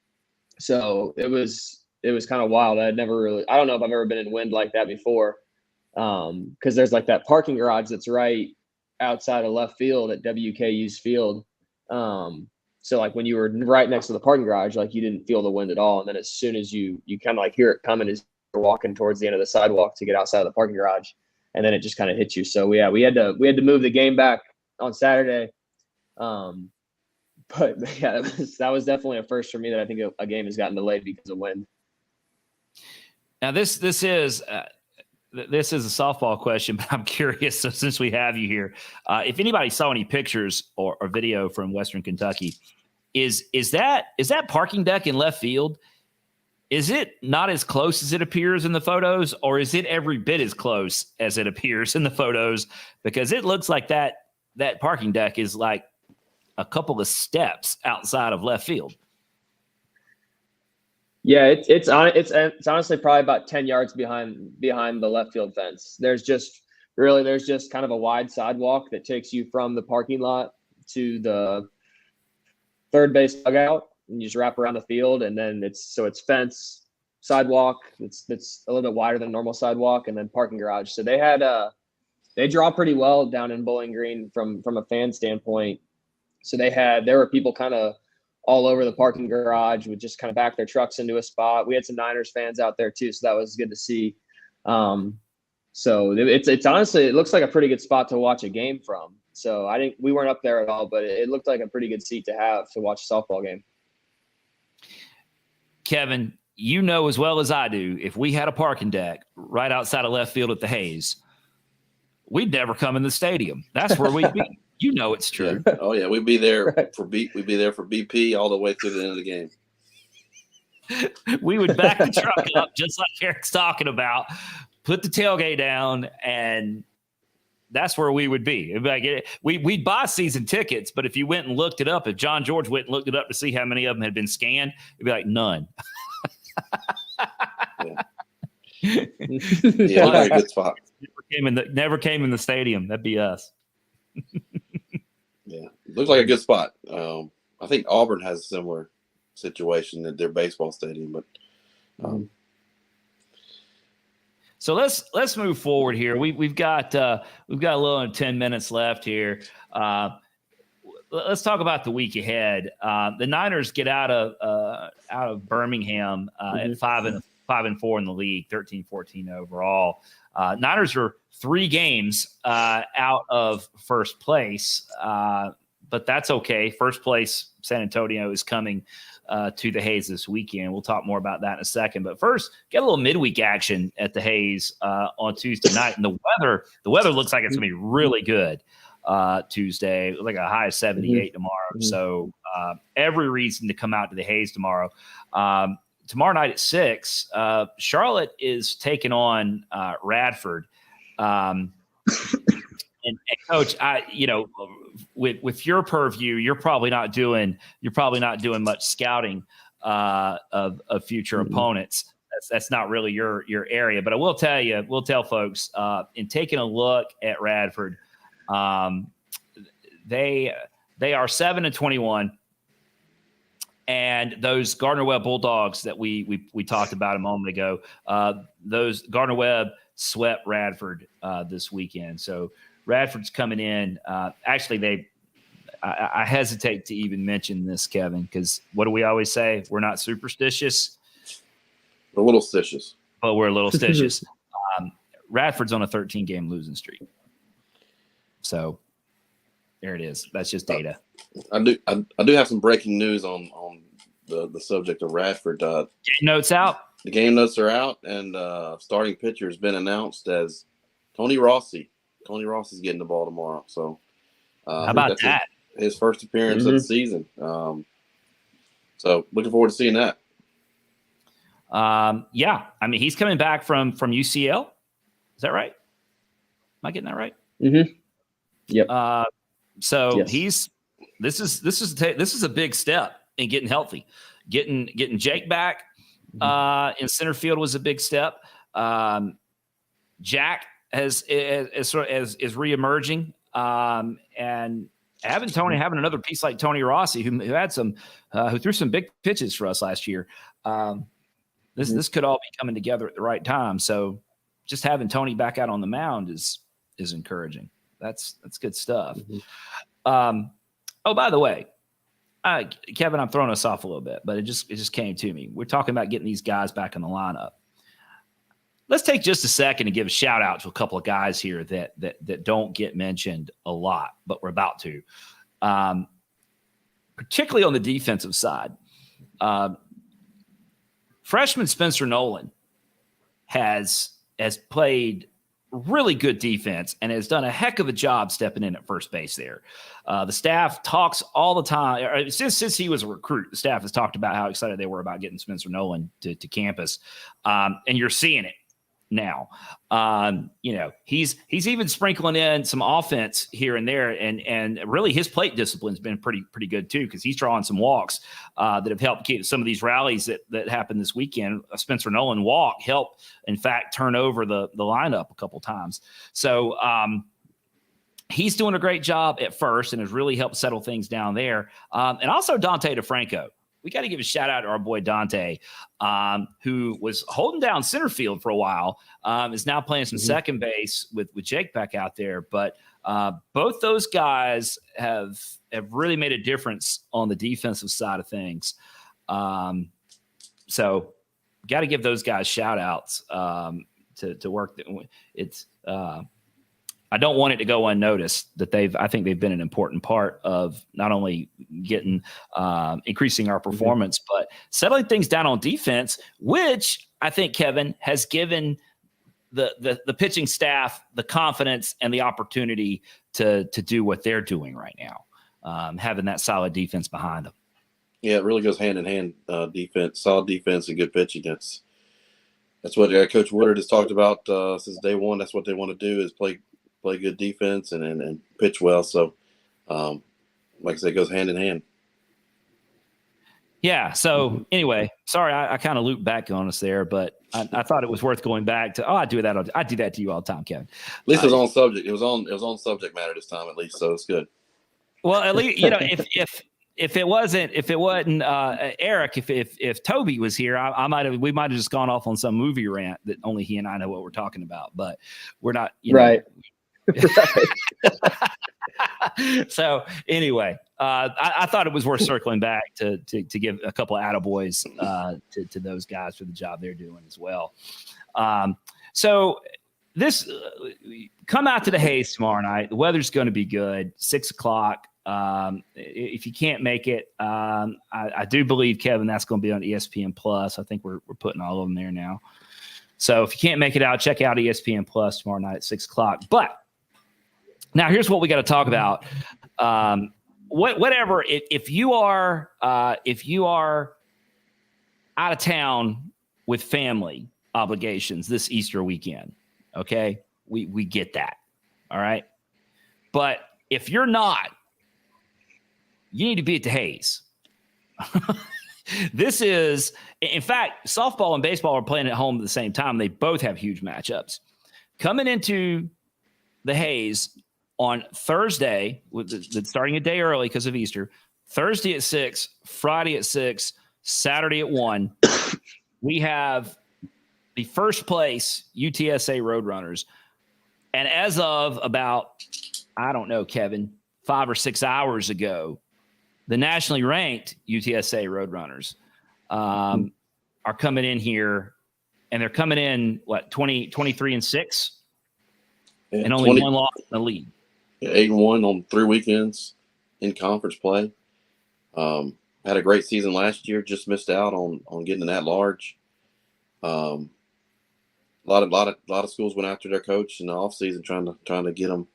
So it was kind of wild. I don't know if I've ever been in wind like that before. Because there's like that parking garage that's right outside of left field at WKU's field. So like when you were right next to the parking garage, like you didn't feel the wind at all. And then as soon as you kind of like hear it coming as you're walking towards the end of the sidewalk to get outside of the parking garage, and then it just kind of hits you. So yeah, we had to move the game back on Saturday. But yeah, that was definitely a first for me that I think a game has gotten delayed because of wind. Now this is a softball question, but I'm curious. So since we have you here, if anybody saw any pictures or video from Western Kentucky, is that parking deck in left field? Is it not as close as it appears in the photos, or is it every bit as close as it appears in the photos? Because it looks like that parking deck is like a couple of steps outside of left field. Yeah, it's honestly probably about 10 yards behind the left field fence. There's just kind of a wide sidewalk that takes you from the parking lot to the third base dugout, and you just wrap around the field, and then it's fence, sidewalk. It's a little bit wider than a normal sidewalk, and then parking garage. So they draw pretty well down in Bowling Green from a fan standpoint. So there were people kind of all over the parking garage, would just kind of back their trucks into a spot. We had some Niners fans out there too, so that was good to see. So it's honestly, it looks like a pretty good spot to watch a game from. So we weren't up there at all, but it looked like a pretty good seat to have to watch a softball game. Kevin, you know as well as I do, if we had a parking deck right outside of left field at the Hayes, we'd never come in the stadium. That's where we'd be. You know it's true. Yeah. Oh yeah, we'd be there Right. We'd be there for BP all the way through the end of the game. We would back the truck up just like Eric's talking about, put the tailgate down, and that's where we would be. It'd be like we'd buy season tickets, but if you went and looked it up, if John George went and looked it up to see how many of them had been scanned, it'd be like none. Yeah, very good spot. Never came in the stadium. That'd be us. Yeah, looks like a good spot. I think Auburn has a similar situation at their baseball stadium, but so let's move forward here. We've got a little under 10 minutes left here. Let's talk about the week ahead. The Niners get out of Birmingham at 5-4 in the league, 13-14 overall. Niners are 3 games out of first place, but that's okay. First place, San Antonio, is coming to the Hayes this weekend. We'll talk more about that in a second. But first, get a little midweek action at the Hayes on Tuesday night. And the weather looks like it's going to be really good Tuesday. Like a high of 78 tomorrow. Mm-hmm. So every reason to come out to the Hayes tomorrow. Tomorrow night at 6, Charlotte is taking on Radford. And Coach, with your purview, you're probably not doing much scouting of future opponents. That's not really your area. But I will tell folks in taking a look at Radford, they are 7-21. And those Gardner-Webb Bulldogs that we talked about a moment ago, those Gardner-Webb swept Radford this weekend. So Radford's coming in. Actually, I hesitate to even mention this, Kevin, because what do we always say? We're not superstitious. We're a little stitious. But we're a little stitious. Radford's on a 13-game losing streak. So there it is. That's just data. I do have some breaking news on the subject of Radford. Game notes out. The game notes are out, and starting pitcher has been announced as Tony Rossi. Tony Rossi's getting the ball tomorrow. So how about that? His first appearance of the season. So looking forward to seeing that. Yeah, I mean he's coming back from UCL. Is that right? Am I getting that right? Mm-hmm. Yep. So yes. this is a big step in getting healthy. Getting Jake back in center field was a big step. Jack is reemerging, and having another piece like Tony Rossi, who had who threw some big pitches for us last year. This could all be coming together at the right time. So just having Tony back out on the mound is encouraging. That's good stuff. Oh, by the way, Kevin, I'm throwing us off a little bit, but it just came to me. We're talking about getting these guys back in the lineup. Let's take just a second and give a shout out to a couple of guys here that don't get mentioned a lot, but we're about to, particularly on the defensive side. Freshman Spencer Nolan has played really good defense and has done a heck of a job stepping in at first base there. The staff talks all the time. Since he was a recruit, the staff has talked about how excited they were about getting Spencer Nolan to campus. And you're seeing it now. He's even sprinkling in some offense here and there, and really his plate discipline's been pretty good too, because he's drawing some walks that have helped keep some of these rallies that happened this weekend. A Spencer Nolan walk helped, in fact, turn over the lineup a couple times. So he's doing a great job at first and has really helped settle things down there. And also Dante DeFranco. We got to give a shout out to our boy Dante, who was holding down center field for a while, is now playing some second base with Jake back out there. But both those guys have really made a difference on the defensive side of things. So got to give those guys shout outs to work. I don't want it to go unnoticed that I think they've been an important part of not only getting increasing our performance, but settling things down on defense, which I think, Kevin, has given the pitching staff the confidence and the opportunity to do what they're doing right now, having that solid defense behind them. Yeah, it really goes hand in hand. Defense, solid defense, and good pitching. That's what Coach Woodard has talked about since day one. That's what they want to do, is play good defense and pitch well. So, like I said, it goes hand in hand. Yeah. So anyway, sorry, I kind of looped back on us there, but I thought it was worth going back to. I do that to you all the time, Kevin. At least it was on subject. It was on subject matter this time, at least. So it's good. Well, at least if it wasn't Eric, if Toby was here, we might have just gone off on some movie rant that only he and I know what we're talking about, but we're not. Right. So anyway, I thought it was worth circling back to give a couple of attaboys to those guys for the job they're doing as well. So this come out to the Hayes tomorrow night. The weather's going to be good. 6:00. If you can't make it, I do believe, Kevin, that's going to be on ESPN Plus. I think we're putting all of them there now. So if you can't make it out, check out ESPN Plus tomorrow night at 6:00. But now here's what we got to talk about. Whatever, if you are out of town with family obligations this Easter weekend, okay, we get that, all right. But if you're not, you need to be at the Hayes. This is, in fact, softball and baseball are playing at home at the same time. They both have huge matchups. Coming into the Hayes on Thursday, starting a day early because of Easter, Thursday at 6, Friday at 6, Saturday at 1, we have the first place UTSA Roadrunners. And as of about, I don't know, Kevin, 5 or 6 hours ago, the nationally ranked UTSA Roadrunners are coming in here, and they're coming in, 23-6? Yeah, and only 1 loss in the league. 8-1 on 3 weekends in conference play. Had a great season last year. Just missed out on getting that large. A lot of schools went after their coach in the offseason trying to get them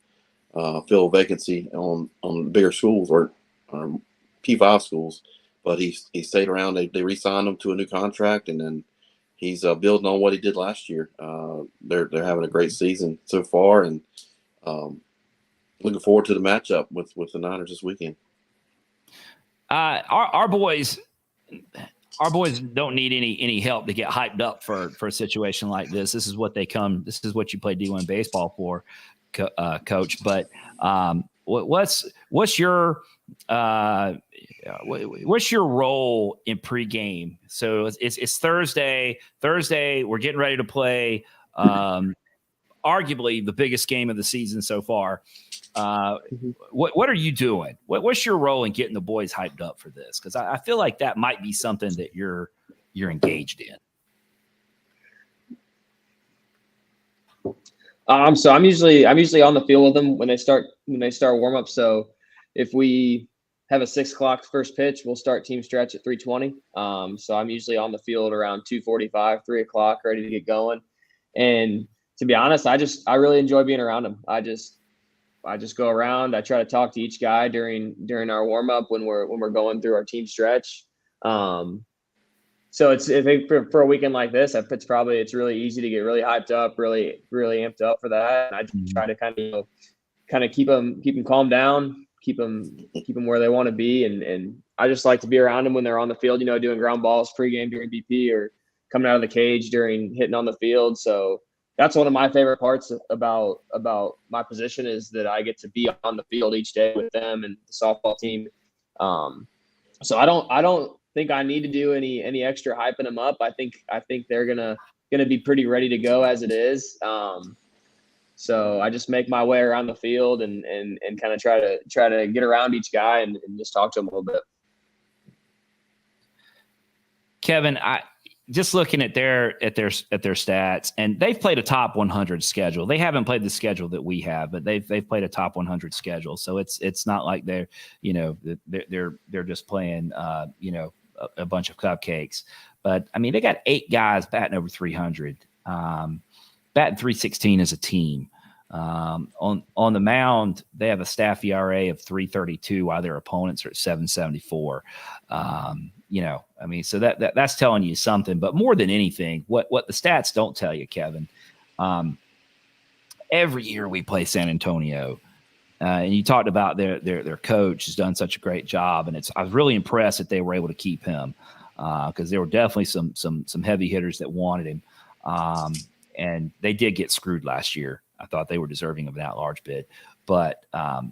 fill a vacancy on bigger schools or P5 schools. But he stayed around. They re-signed him to a new contract, and then he's building on what he did last year. They're having a great season so far, and looking forward to the matchup with the Niners this weekend. Our boys don't need any help to get hyped up for a situation like this. This is what they come. This is what you play D1 baseball for, Coach. But what's your role in pregame? So it's Thursday. We're getting ready to play arguably the biggest game of the season so far. What are you doing? What's your role in getting the boys hyped up for this? Because I feel like that might be something that you're engaged in. So I'm usually on the field with them when they start warm up. So if we have a 6 o'clock first pitch, we'll start team stretch at 3:20. So I'm usually on the field around 2:45, 3 o'clock, ready to get going. And to be honest, I really enjoy being around them. I just go around. I try to talk to each guy during our warm up when we're going through our team stretch. So I think for a weekend like this, it's really easy to get really hyped up, really amped up for that. And I just try to kind of keep them calm down, keep them where they want to be, and I just like to be around them when they're on the field, doing ground balls pregame during BP or coming out of the cage during hitting on the field. So that's one of my favorite parts about my position is that I get to be on the field each day with them and the softball team. So I don't think I need to do any extra hyping them up. I think they're gonna be pretty ready to go as it is. So I just make my way around the field and kind of try to get around each guy and just talk to them a little bit. Kevin, just looking at their stats, and they've played a top 100 schedule. They haven't played the schedule that we have, but they've played a top 100 schedule. So it's not like they're just playing a bunch of cupcakes. But I mean, they got 8 guys batting over 300, batting 316 as a team. On the mound, they have a staff ERA of 3.32, while their opponents are at 7.74. So that's telling you something. But more than anything, what the stats don't tell you, Kevin, every year we play San Antonio, and you talked about their coach has done such a great job, and I was really impressed that they were able to keep him because there were definitely some heavy hitters that wanted him, and they did get screwed last year. I thought they were deserving of an at-large bid, but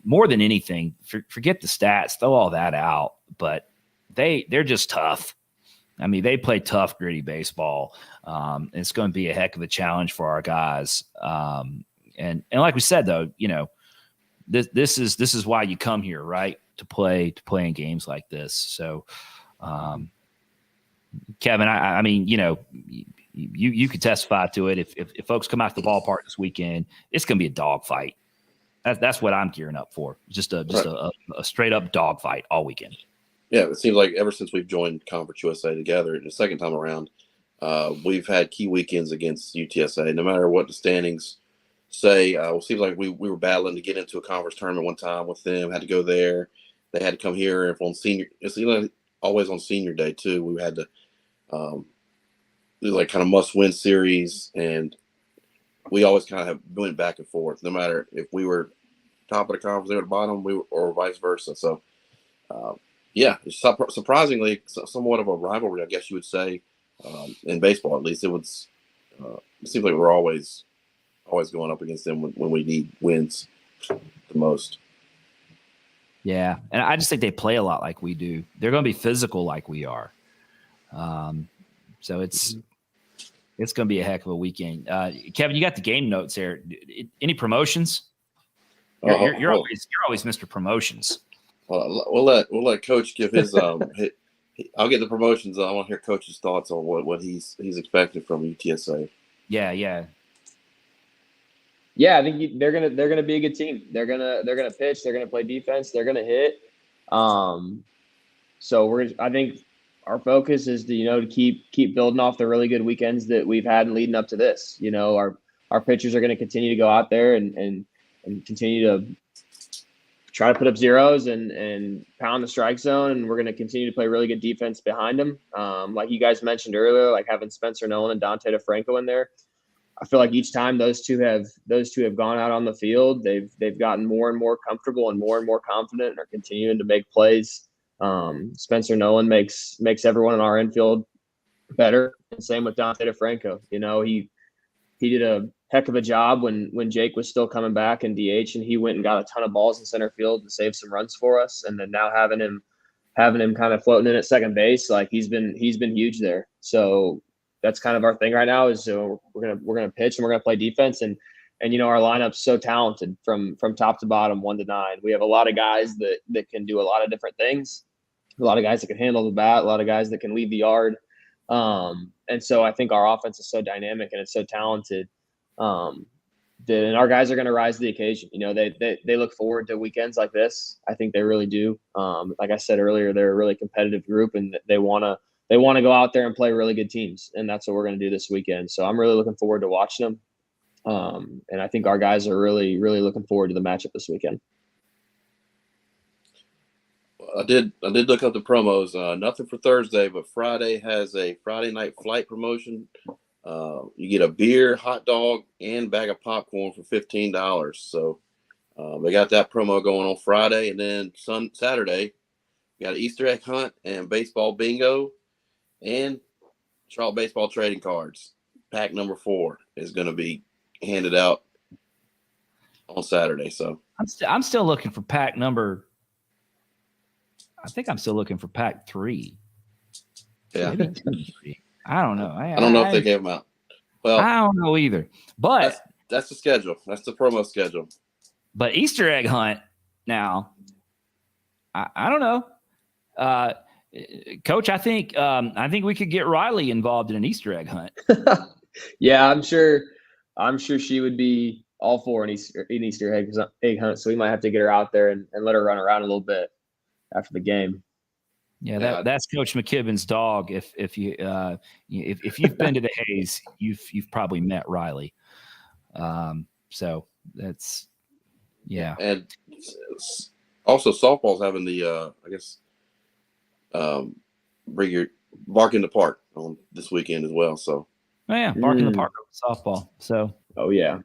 more than anything, forget the stats, throw all that out. But they're just tough. I mean, they play tough, gritty baseball. It's going to be a heck of a challenge for our guys. And like we said, though, this is why you come here, right? To play in games like this. So, Kevin, I mean, you could testify to it. If folks come out to the ballpark this weekend, it's going to be a dogfight. That's what I'm gearing up for. Just a straight up dogfight all weekend. Yeah, it seems like ever since we've joined Conference USA together, the second time around, we've had key weekends against UTSA. No matter what the standings say, it seems like we were battling to get into a conference tournament one time with them. Had to go there. They had to come here. If on senior, it's always on senior day too. We had to do like kind of must-win series, and we always kind of went back and forth. No matter if we were top of the conference, they were the bottom, or vice versa. So. Yeah, surprisingly, somewhat of a rivalry, I guess you would say, in baseball. At least it seems like we're always going up against them when we need wins the most. Yeah, and I just think they play a lot like we do. They're going to be physical like we are. So it's going to be a heck of a weekend. Kevin, you got the game notes there. Any promotions? You're always Mr. Promotions. We'll let Coach give his. I'll get the promotions. I want to hear Coach's thoughts on what he's expected from UTSA. Yeah. I think they're gonna be a good team. They're gonna pitch. They're gonna play defense. They're gonna hit. So I think our focus is to keep building off the really good weekends that we've had leading up to this. Our pitchers are going to continue to go out there and continue to try to put up zeros and pound the strike zone. And we're going to continue to play really good defense behind them. Like you guys mentioned earlier, like having Spencer Nolan and Dante DeFranco in there. I feel like each time those two have gone out on the field, they've gotten more and more comfortable and more confident and are continuing to make plays Spencer Nolan makes everyone in our infield better. And same with Dante DeFranco. You know, he did a heck of a job when Jake was still coming back in DH, and he went and got a ton of balls in center field to save some runs for us. And then now having him kind of floating in at second base, like he's been huge there. So that's kind of our thing right now is we're gonna pitch and we're gonna play defense. And you know, our lineup's so talented from top to bottom, 1 to 9. We have a lot of guys that can do a lot of different things. A lot of guys that can handle the bat, a lot of guys that can leave the yard. And so I think our offense is so dynamic and it's so talented. And our guys are going to rise to the occasion. You know, they look forward to weekends like this. I think they really do. Like I said earlier, they're a really competitive group, and they want to go out there and play really good teams. And that's what we're going to do this weekend. So I'm really looking forward to watching them. And I think our guys are really, really looking forward to the matchup this weekend. I did look up the promos. Nothing for Thursday, but Friday has a Friday night flight promotion. You get a beer, hot dog, and bag of popcorn for $15. So they got that promo going on Friday, and then Saturday, you got an Easter egg hunt and baseball bingo, and Charlotte baseball trading cards. Pack number 4 is going to be handed out on Saturday. So I'm still looking for pack number. I think I'm still looking for pack 3. Yeah. Maybe 2 or 3. I don't know. I don't know if they gave them out. Well, I don't know either. But that's the schedule. That's the promo schedule. But Easter egg hunt now, I don't know. Coach, I think we could get Riley involved in an Easter egg hunt. Yeah, I'm sure she would be all for an Easter egg hunt. So we might have to get her out there and let her run around a little bit after the game. Yeah, that's Coach McKibben's dog. If you've been to the Hayes, you've probably met Riley. So that's And also softball's having the bring your bark in the park on this weekend as well. So bark in the park softball. So yeah.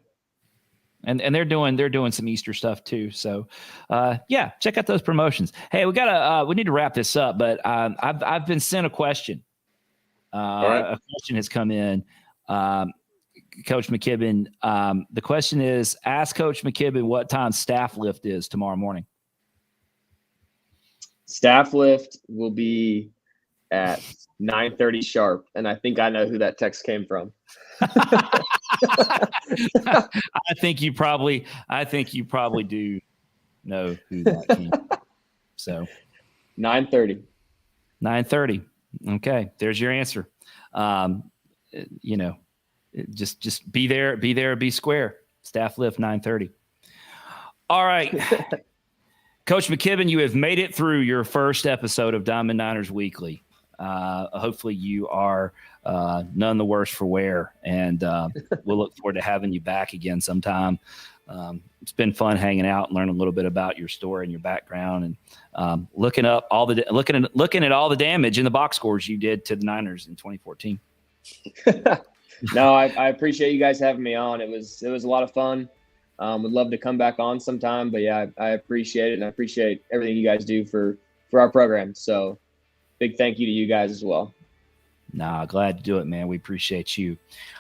And they're doing some Easter stuff too. So, check out those promotions. Hey, we need to wrap this up, but I've been sent a question. All right. A question has come in, Coach McKibben. The question is: ask Coach McKibben what time staff lift is tomorrow morning. Staff lift will be at 9:30 sharp, and I think I know who that text came from. I think you probably do know who that came from. So 9:30. Okay, there's your answer. Just be there, be square. Staff lift 9:30. All right. Coach McKibben, you have made it through your first episode of Diamond Niners Weekly. Hopefully you are none the worse for wear, and we'll look forward to having you back again sometime. It's been fun hanging out and learning a little bit about your story and your background, and looking at all the damage in the box scores you did to the Niners in 2014. No, I appreciate you guys having me on. It was a lot of fun. Would love to come back on sometime, but yeah, I appreciate it, and I appreciate everything you guys do for our program. So big thank you to you guys as well. Nah, glad to do it, man. We appreciate you.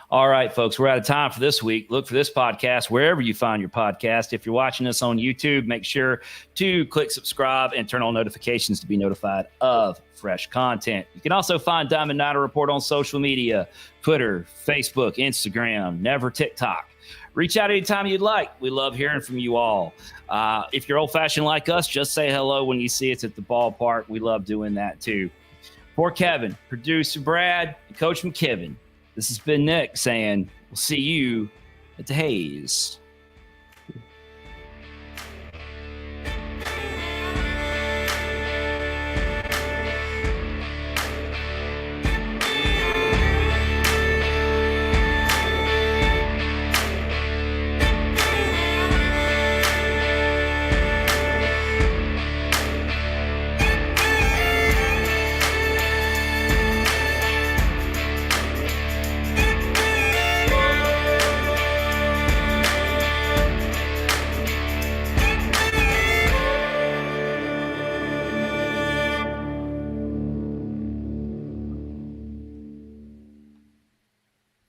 All right, folks, we're out of time for this week. Look for this podcast wherever you find your podcast. If you're watching us on YouTube, make sure to click subscribe and turn on notifications to be notified of fresh content. You can also find Diamond Niner Report on social media: Twitter, Facebook, Instagram, never TikTok. Reach out anytime you'd like. We love hearing from you all. If you're old-fashioned like us, just say hello when you see us at the ballpark. We love doing that too. For Kevin, producer Brad, and Coach McKibben, this has been Nick saying we'll see you at the Hayes.